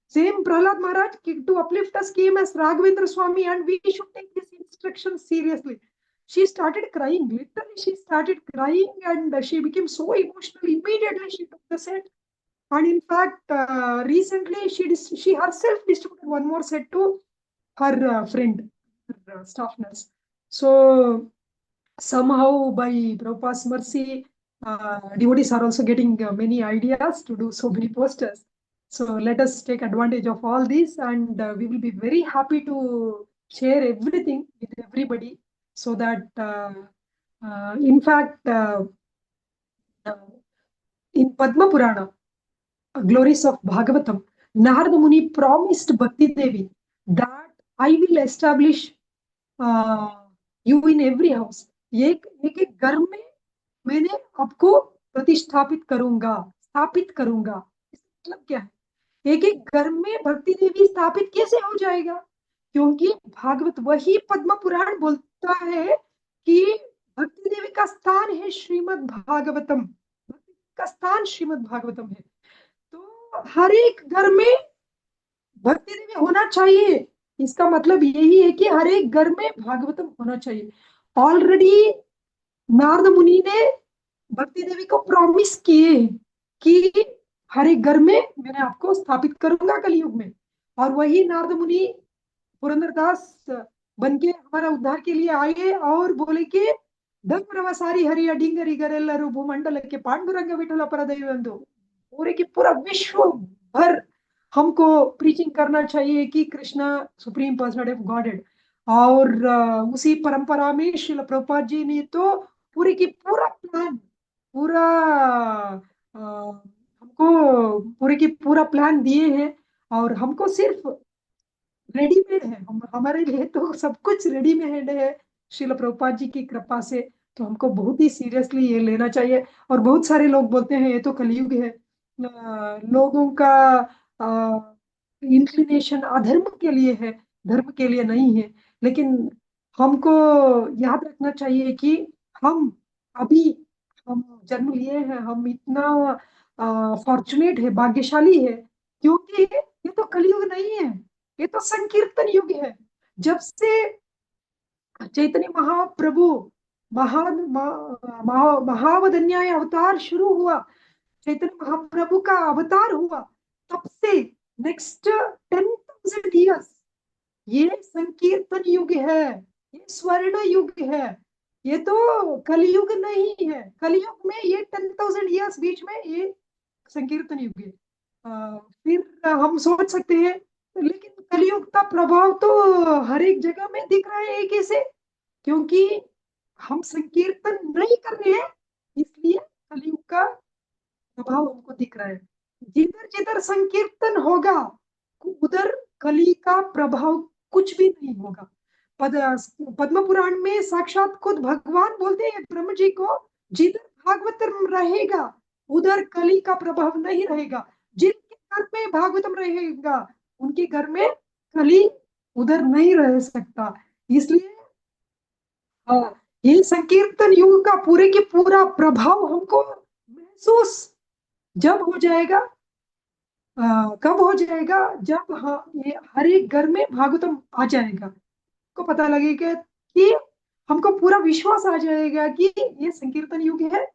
same Prahlad Maharaj to uplift us came as Raghavendra Swami, and we should take this instruction seriously. She started crying. Literally, she started crying and she became so emotional. Immediately, she took the set. And in fact, recently, she herself distributed one more set to her friend, her staff nurse. So, somehow, by Prabhupada's mercy, devotees are also getting many ideas to do so many posters. So, let us take advantage of all this, and we will be very happy to share everything with everybody so that in fact in Padma Purana, glories of Bhagavatam, Narada Muni promised Bhakti Devi that I will establish you in every house. एक एक घर में मैंने आपको प्रतिष्ठापित करूंगा, स्थापित करूंगा। मतलब क्या है? एक एक घर में भक्ति देवी स्थापित कैसे हो जाएगा? क्योंकि भागवत वही पद्म पुराण बोलता है कि भक्ति देवी का स्थान है श्रीमद् भागवतम, भक्ति का स्थान श्रीमद् भागवतम है। तो हर एक घर में भक्ति देवी होना चाहिए। इसका मतलब यही है कि हर एक घर में भागवतम होना चाहिए। ऑलरेडी नारद मुनि ने भक्ति देवी को प्रॉमिस किए कि हर एक घर में मैंने आपको स्थापित करूंगा कलयुग में। और वही नारद मुनि पुरंदरदास बन के हमारा उद्धार के लिए आए और बोले कि धर्मरवसारी हरिया डिंगरी गरेलरू भूमंडल के पांडुरंग विठल परदैवंदु, पूरे की पूरा विश्व भर हमको प्रीचिंग करना चाहिए कि Krishna supreme personality of godhead. और उसी परंपरा में श्रील प्रभुपाद जी ने तो पूरी की पूरा प्लान, पूरा हमको पूरे की पूरा प्लान दिए हैं और हमको सिर्फ रेडीमेड है। हमारे लिए तो सब कुछ रेडीमेड है श्रील प्रभुपाद जी की कृपा से। तो हमको बहुत ही सीरियसली ये लेना चाहिए। और बहुत सारे लोग बोलते हैं ये तो कलयुग है, लोगों का इंक्लिनेशन अधर्म के लिए है, धर्म के लिए नहीं है। लेकिन हमको याद रखना चाहिए कि हम अभी हम जन्म लिए हैं, हम इतना फॉर्चुनेट है, भाग्यशाली है, क्योंकि ये तो कलयुग नहीं है, ये तो संकीर्तन युग है। जब से चैतन्य महाप्रभु महावदन्याय अवतार शुरू हुआ, चैतन्य महाप्रभु का अवतार हुआ, तब से नेक्स्ट 10,000 years ये संकीर्तन युग है, ये स्वर्ण युग है, ये तो कलयुग नहीं है। कलयुग में ये 10,000 years बीच में ये संकीर्तन युग है। फिर हम सोच सकते हैं, लेकिन कलयुग का प्रभाव तो हर एक जगह में दिख रहा है कैसे, क्योंकि हम संकीर्तन नहीं कर रहे हैं, इसलिए कलयुग का प्रभाव हमको दिख रहा है। जिधर जिधर संकीर्तन होगा उधर कली का प्रभाव कुछ भी नहीं होगा। पद्म पुराण में साक्षात खुद भगवान बोलते हैं ब्रह्म जी को, जिधर भागवतम रहेगा उधर कली का प्रभाव नहीं रहेगा। जिनके घर में भागवतम रहेगा उनके घर में कली उधर नहीं रह सकता। इसलिए ये संकीर्तन युग का पूरे के पूरा प्रभाव हमको महसूस जब हो जाएगा, कब हो जाएगा, जब ये हर एक घर में भागवतम आ जाएगा, को पता लगेगा कि हमको पूरा विश्वास आ जाएगा कि ये संकीर्तन युग है।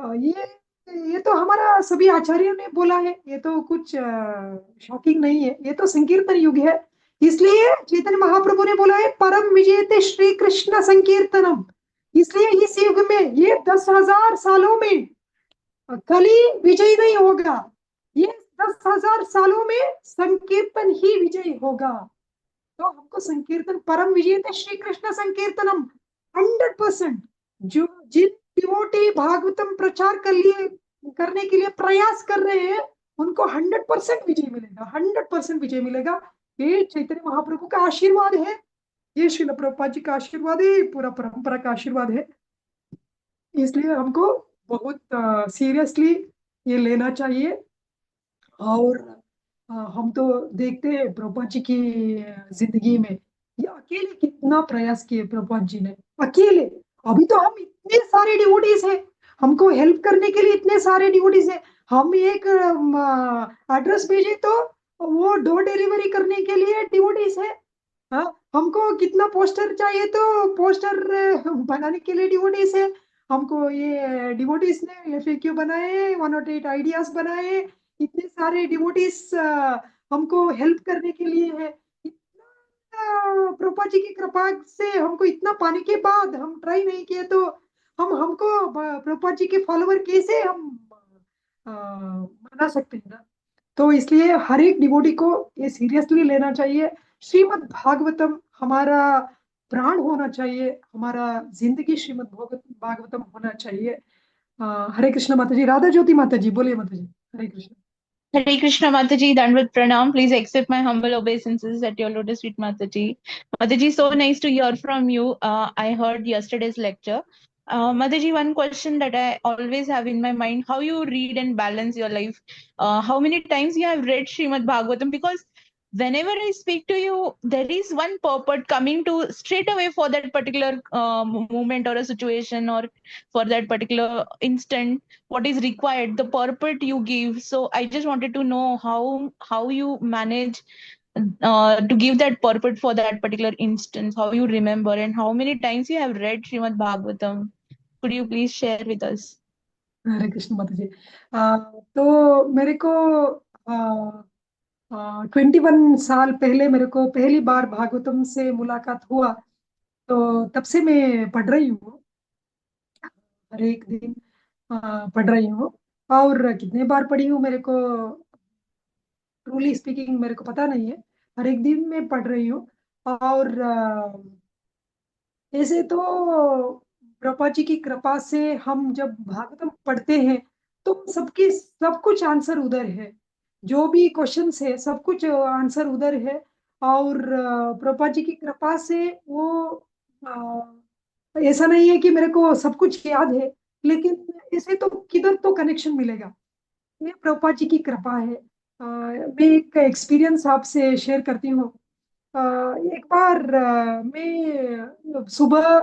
ये तो हमारा सभी आचार्यों ने बोला है, ये तो कुछ शॉकिंग नहीं है, ये तो संकीर्तन युग है। इसलिए चैतन्य महाप्रभु ने बोला है परम विजयते श्री कृष्ण संकीर्तनम। इसलिए इस युग में ये 10,000 सालों में कली विजय नहीं होगा, ये 10,000 सालों में संकीर्तन ही विजय होगा। तो हमको संकीर्तन परम विजयते श्री कृष्ण संकीर्तनम 100%, जो जिन डिवोटी भागवतम प्रचार करने के लिए प्रयास कर रहे हैं उनको 100% विजय मिलेगा, 100% विजय मिलेगा। ये चैतन्य महाप्रभु का आशीर्वाद है, ये श्रील प्रभुपाद जी का आशीर्वाद है, पूरा परंपरा का आशीर्वाद है। इसलिए हमको बहुत सीरियसली ये लेना चाहिए। और हम तो देखते हैं प्रभुपाद जी की जिंदगी में ये अकेले कितना प्रयास किए प्रभुपाद जी ने, अकेले। अभी तो हम इतने सारे डिवोटीज हैं, हमको हेल्प करने के लिए इतने सारे डिवोटीज हैं। हम एक एड्रेस भेजे तो वो डोर डिलीवरी करने के लिए डिवोटीज है। हाँ, हमको कितना पोस्टर चाहिए तो पोस्टर बनाने के लिए डिवोटीज है। हमको ये डिवोटीज ने FAQ बनाए, 108 आइडियाज बनाए, इतने सारे डिवोटीज हमको हेल्प करने के लिए है। इतना प्रभुपाद जी की कृपा से हमको इतना पाने के बाद हम ट्राई नहीं किए तो हमको प्रभुपाद जी के फॉलोवर कैसे हम बना सकते हैं ना। तो इसलिए हर एक डिवोटी को ये सीरियसली लेना चाहिए। श्रीमद् भागवतम हमारा प्राण होना चाहिए, हमारा जिंदगी श्रीमद् भागवतम होना चाहिए। हरे कृष्ण माता जी, राधा ज्योति माता जी, बोलिए माता जी, हरे Krishna. Hare Krishna Mataji, Dandavat Pranam. Please accept my humble obeisances at your lotus feet, Mataji. Mataji, so nice to hear from you. I heard yesterday's lecture. Mataji, one question that I always have in my mind: how you read and balance your life? How many times you have read Srimad Bhagavatam? Because whenever I speak to you, there is one purport coming to straight away for that particular moment or a situation or for that particular instant. What is required, the purport you give. So I just wanted to know how you manage to give that purport for that particular instance, how you remember, and how many times you have read Srimad Bhagavatam. Could you please share with us? हरे कृष्ण माता जी। तो मेरे को 21 साल पहले मेरे को पहली बार भागवतम से मुलाकात हुआ, तो तब से मैं पढ़ रही हूँ, हर एक दिन पढ़ रही हूँ। और कितने बार पढ़ी हूँ मेरे को ट्रूली स्पीकिंग मेरे को पता नहीं है, हर एक दिन मैं पढ़ रही हूँ। और ऐसे तो प्रभुपाद जी की कृपा से हम जब भागवतम पढ़ते हैं तो सब कुछ आंसर उधर है, जो भी क्वेश्चंस है सब कुछ आंसर उधर है। और प्रभुपाद जी की कृपा से वो ऐसा नहीं है कि मेरे को सब कुछ याद है, लेकिन ऐसे तो किधर तो कनेक्शन मिलेगा, ये प्रभुपाद जी की कृपा है। मैं एक एक्सपीरियंस आपसे शेयर करती हूँ। एक बार मैं सुबह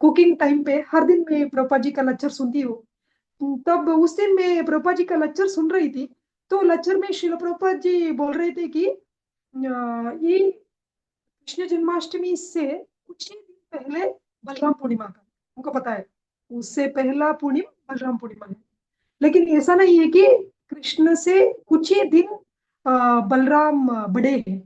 कुकिंग टाइम पे हर दिन मैं प्रभुपा जी का लेक्चर सुनती हूँ। तब उस दिन मैं प्रभुपा जी का लेक्चर सुन रही थी। तो लेक्चर में शिल प्रभुपाद जी बोल रहे थे कि ये कृष्ण जन्माष्टमी से कुछ ही दिन पहले बलराम पूर्णिमा था। उनको पता है उससे पहला पूर्णिमा बलराम पूर्णिमा है। लेकिन ऐसा नहीं है कि कृष्ण से कुछ ही दिन बलराम बड़े हैं।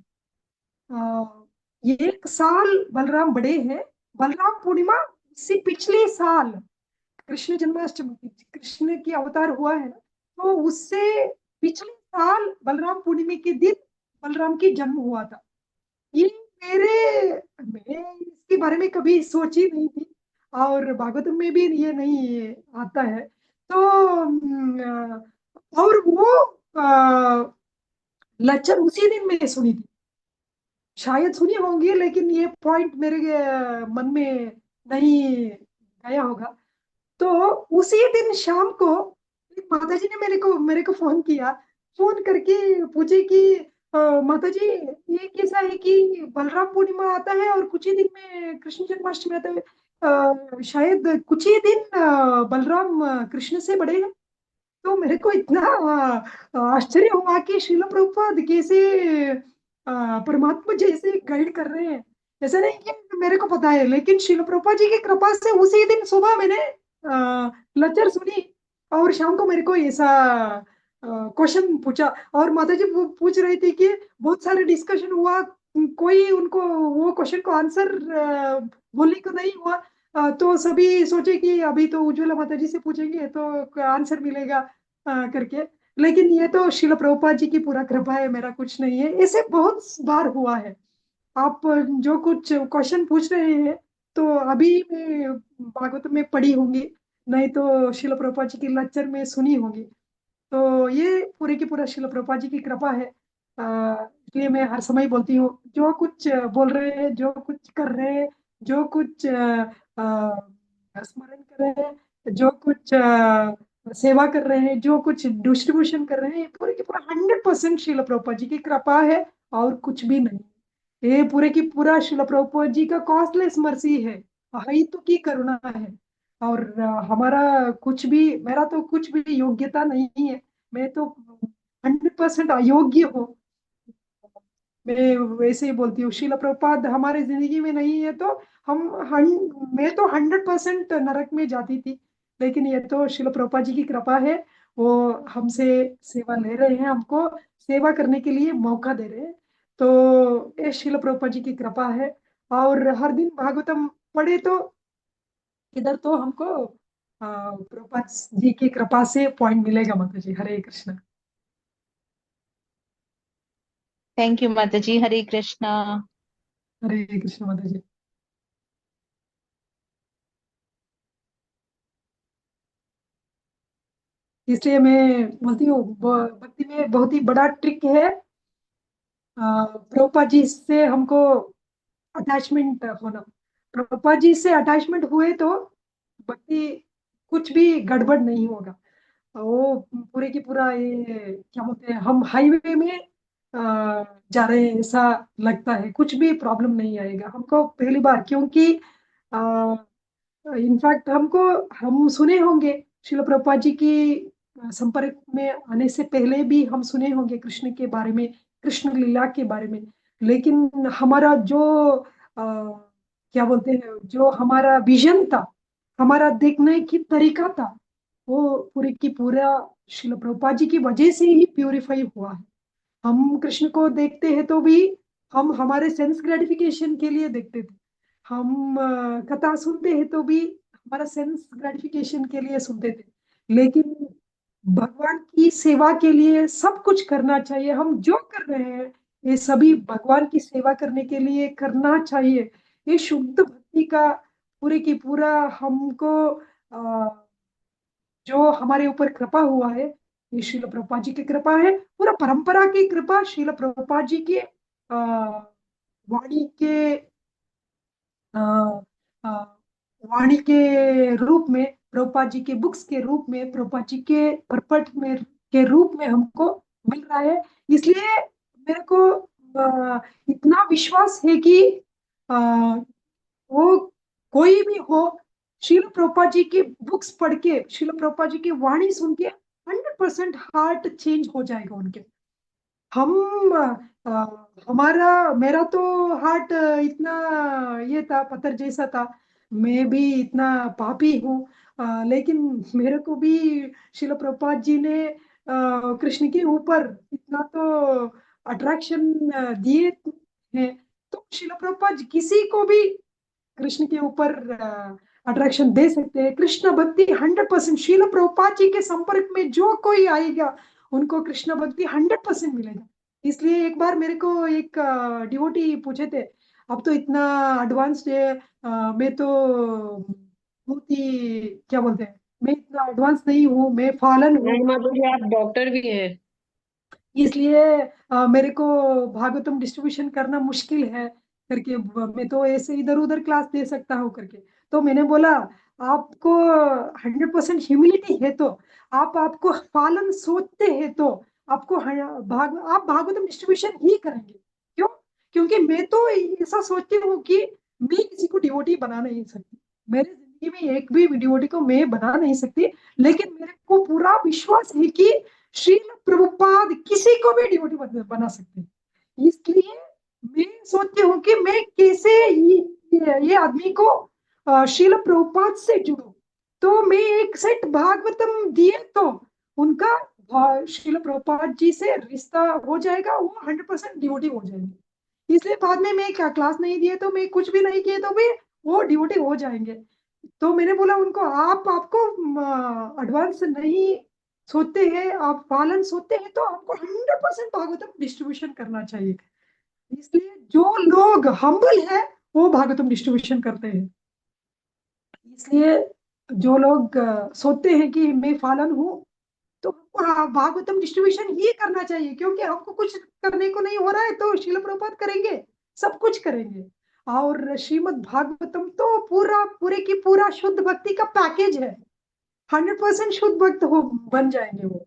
एक साल बलराम बड़े हैं। बलराम पूर्णिमा से पिछले साल कृष्ण जन्माष्टमी कृष्ण की अवतार हुआ है ना, तो उससे पिछले साल बलराम पूर्णिमा के दिन बलराम की जन्म हुआ था। ये मैं इसके बारे में कभी सोची नहीं थी और भागवतम में भी ये नहीं आता है। तो और वो लेक्चर उसी दिन मैंने सुनी थी। शायद सुनी होंगी लेकिन ये पॉइंट मेरे मन में नहीं गया होगा। तो उसी दिन शाम को एक माता जी ने मेरे को फोन किया। फोन करके पूछे कि माता जी ये कैसा है कि बलराम पूर्णिमा आता है और कुछ ही दिन में कृष्ण जन्माष्टमी आता है। शायद कुछ ही दिन बलराम कृष्ण से बड़े हैं। तो मेरे को इतना आश्चर्य हुआ कि श्रील प्रभुपाद कैसे परमात्मा जैसे गाइड कर रहे हैं। ऐसा नहीं कि मेरे को पता है लेकिन श्रील प्रभुपाद जी की कृपा से उसी दिन सुबह मैंने लेक्चर सुनी और शाम को मेरे को ऐसा क्वेश्चन पूछा। और माता जी पूछ रही थी कि बहुत सारे डिस्कशन हुआ। कोई उनको वो क्वेश्चन को आंसर बोलने को नहीं हुआ। तो सभी सोचे कि अभी तो उज्ज्वला माता जी से पूछेंगे तो आंसर मिलेगा करके। लेकिन ये तो शिल प्रभुपाद जी की पूरा कृपा है, मेरा कुछ नहीं है। ऐसे बहुत बार हुआ है। आप जो कुछ क्वेश्चन पूछ रहे हैं तो अभी मैं भागवत में पढ़ी होंगी, नहीं तो शिल प्रभुपाद जी की लेक्चर में सुनी होगी। तो ये पूरे की पूरा शिल प्रभुपाद जी की कृपा है। इसलिए मैं हर समय बोलती हूँ जो कुछ बोल रहे हैं, जो कुछ कर रहे हैं, जो कुछ स्मरण कर रहे हैं, जो कुछ सेवा कर रहे हैं, जो कुछ डिस्ट्रीब्यूशन कर रहे हैं, पूरे की पूरा 100% शिल प्रभुपाद जी की कृपा है और कुछ भी नहीं। ये पूरे की पूरा शिल प्रभुपाद जी का कॉस्टलेस मर्सी है, अहितु की करुणा है। और हमारा कुछ भी, मेरा तो कुछ भी योग्यता नहीं है। मैं तो 100% अयोग्य हूँ। मैं वैसे ही बोलती हूँ शिल प्रभुपाद हमारे जिंदगी में नहीं है तो मैं तो 100% नरक में जाती थी। लेकिन ये तो शिल प्रभुपाद जी की कृपा है। वो हमसे सेवा ले रहे हैं, हमको सेवा करने के लिए मौका दे रहे हैं। तो ये शिल प्रभुपाद जी की कृपा है। और हर दिन भागवतम पढ़े तो इधर तो हमको प्रभुपाद जी की कृपा से पॉइंट मिलेगा। माता जी हरे कृष्ण। थैंक यू माता जी। हरे कृष्णा। हरे कृष्ण माता जी। इसलिए मैं बोलती हूँ भक्ति में बहुत ही बड़ा ट्रिक है प्रभुपाद जी से हमको अटैचमेंट होना। प्रभुपाद जी से अटैचमेंट हुए तो भक्ति कुछ भी गड़बड़ नहीं होगा। वो पूरे की पूरा ये क्या बोलते हैं, हम हाईवे में जा रहे हैं ऐसा लगता है। कुछ भी प्रॉब्लम नहीं आएगा हमको पहली बार, क्योंकि इनफैक्ट हम सुने होंगे शिल प्रभुपाद जी की संपर्क में आने से पहले भी हम सुने होंगे कृष्ण के बारे में, कृष्ण लीला के बारे में। लेकिन हमारा जो क्या बोलते हैं, जो हमारा विजन था, हमारा देखने की तरीका था, वो पूरे की पूरा शिल प्रभुपाद जी की वजह से ही प्यूरिफाई हुआ है। हम कृष्ण को देखते हैं तो भी हम हमारे सेंस ग्रेटिफिकेशन के लिए देखते थे। हम कथा सुनते हैं तो भी हमारा सेंस ग्रेटिफिकेशन के लिए सुनते थे। लेकिन भगवान की सेवा के लिए सब कुछ करना चाहिए। हम जो कर रहे हैं ये सभी भगवान की सेवा करने के लिए करना चाहिए। ये शुद्ध भक्ति का पूरे की पूरा हमको जो हमारे ऊपर कृपा हुआ है, ये श्रील प्रभुपाद जी की कृपा है। पूरा परंपरा की कृपा श्रील प्रभुपाद जी के वाणी के अ, अ, वाणी के रूप में, प्रभुपाद जी के बुक्स के रूप में, प्रभुपाद जी के परपट में के रूप में हमको मिल रहा है। इसलिए मेरे को इतना विश्वास है कि अ, वो कोई भी हो, शिल प्रभुपाद जी की बुक्स पढ़ के, शिल प्रभुपाद जी की वाणी सुन के 100% हार्ट चेंज हो जाएगा उनके। हम अ, हमारा मेरा तो हार्ट इतना ये था, पत्थर जैसा था। मैं भी इतना पापी हूँ, लेकिन मेरे को भी शिल प्रभुपाद जी ने कृष्ण के ऊपर इतना तो अट्रैक्शन दिए हैं। तो शिल प्रभुपाद जी किसी को भी कृष्ण के ऊपर अट्रैक्शन दे सकते हैं। कृष्ण भक्ति 100%, शील प्रभुपाद जी के संपर्क में जो कोई आएगा उनको कृष्ण भक्ति 100% मिलेगा। इसलिए एक बार मेरे को एक डिवोटी पूछे थे, अब तो इतना एडवांस्ड है, मैं तो बहुत ही क्या बोलते हैं, मैं इतना एडवांस नहीं हूँ, मैं फॉलन हूँ, नहीं माता जी, आप डॉक्टर भी हैं। इसलिए मेरे को भागवतम डिस्ट्रीब्यूशन करना मुश्किल है करके, मैं तो ऐसे इधर उधर क्लास दे सकता हूँ करके। तो मैंने बोला, आपको 100% ह्यूमिलिटी है तो आपको पालन सोचते हैं तो आपको आप भागवतम डिस्ट्रीब्यूशन ही करेंगे। क्यों? क्योंकि मैं तो ऐसा सोचती हूँ कि मैं किसी को डिवोटी बना नहीं सकती, मेरे जिंदगी में एक भी डिवोटी को मैं बना नहीं सकती, लेकिन मेरे को पूरा विश्वास है कि श्रील प्रभुपाद किसी को भी डिवोटी बना सकते हैं। इसलिए मैं सोचती हूँ कि मैं कैसे ये आदमी को श्रील प्रभुपाद से जुड़ू। तो मैं एक सेट भागवतम दिए तो उनका श्रील प्रभुपाद जी से रिश्ता हो जाएगा, वो 100% डिवोटी हो जाएंगे। इसलिए बाद में मैं क्या क्लास नहीं दिए तो मैं कुछ भी नहीं किए तो भी वो डिवोटी हो जाएंगे। तो मैंने बोला उनको, आपको एडवांस नहीं सोते हैं, आप पालन सोते हैं, तो आपको 100% भागवतम डिस्ट्रीब्यूशन करना चाहिए। इसलिए जो लोग हम्बल है वो भागवतम डिस्ट्रीब्यूशन करते हैं। इसलिए जो लोग सोचते हैं कि मैं फालन हूँ, तो हमको भागवतम डिस्ट्रीब्यूशन ही करना चाहिए, क्योंकि हमको कुछ करने को नहीं हो रहा है तो शिल प्रभुपाद करेंगे, सब कुछ करेंगे। और श्रीमद् भागवतम तो पूरा पूरे की पूरा शुद्ध भक्ति का पैकेज है, 100% शुद्ध भक्त हो बन जाएंगे वो।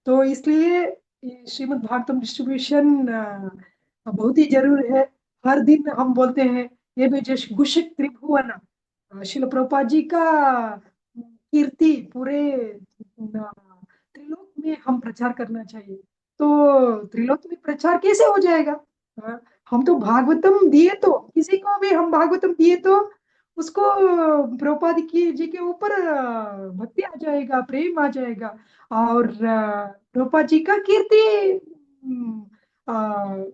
तो इसलिए ये श्रीमद् भागवतम डिस्ट्रीब्यूशन बहुत ही जरूरी है। हर दिन हम बोलते हैं, ये भी जश गुशिक त्रिभुवन, शिल प्रभुपाद जी का कीर्ति पूरे त्रिलोक में हम प्रचार करना चाहिए। तो त्रिलोक में प्रचार कैसे हो जाएगा? हम तो भागवतम दिए तो, किसी को भी हम भागवतम दिए तो उसको प्रभुपाद की जी के ऊपर भक्ति आ जाएगा, प्रेम आ जाएगा, और प्रभुपाद जी का कीर्ति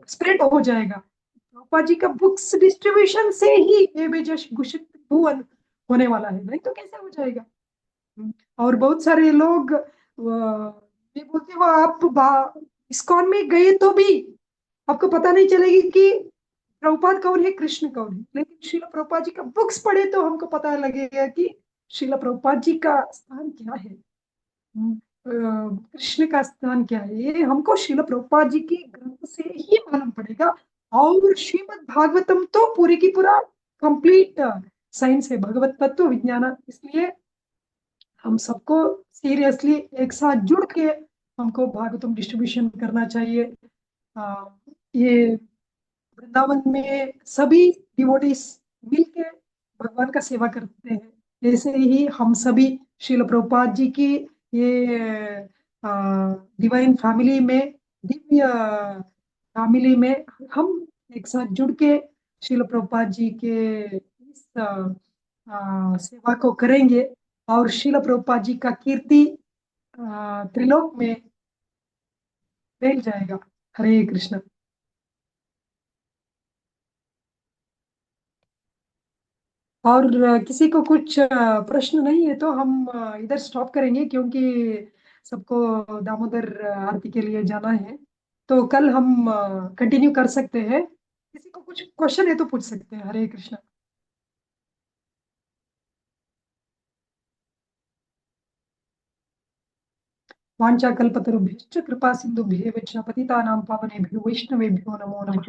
स्प्रेड हो जाएगा। प्रभुपाद जी का बुक्स डिस्ट्रीब्यूशन से ही ये बेजश घोषित भुवन होने वाला है, नहीं तो कैसे हो जाएगा? और बहुत सारे लोग ये बोलते हो, आप इस्कॉन में गए तो भी आपको पता नहीं चलेगी कि प्रभुपाद कौन है, कृष्ण कौन है। लेकिन श्रील प्रभुपाद जी का बुक्स पढ़े तो हमको पता लगेगा कि श्रील प्रभुपाद जी का स्थान क्या है, कृष्ण का स्थान क्या है, ये हमको श्रील प्रभुपाद जी के ग्रंथ से ही मालूम पड़ेगा। और श्रीमद् भागवतम तो पूरी की पूरा कंप्लीट साइंस है, भगवत तत्व विज्ञान। इसलिए हम सबको सीरियसली एक साथ जुड़ के हमको भागवतम डिस्ट्रीब्यूशन करना चाहिए। ये वृंदावन में सभी डिवोटीज मिलके भगवान का सेवा करते हैं, ऐसे ही हम सभी श्रील प्रभुपाद जी की ये डिवाइन फैमिली में, दिव्य फैमिली में हम एक साथ जुड़ के श्रील प्रभुपाद जी के इस सेवा को करेंगे, और श्रील प्रभुपाद जी का कीर्ति त्रिलोक में फैल जाएगा। हरे कृष्ण। और किसी को कुछ प्रश्न नहीं है तो हम इधर स्टॉप करेंगे, क्योंकि सबको दामोदर आरती के लिए जाना है। तो कल हम कंटिन्यू कर सकते हैं। किसी को कुछ क्वेश्चन है तो पूछ सकते हैं। हरे कृष्ण। वाञ्छाकल्पतरुभ्यश्च कृपा सिन्धुभ्येव च पतितानां पावनेभ्यो वैष्णवेभ्यो नमो नमः।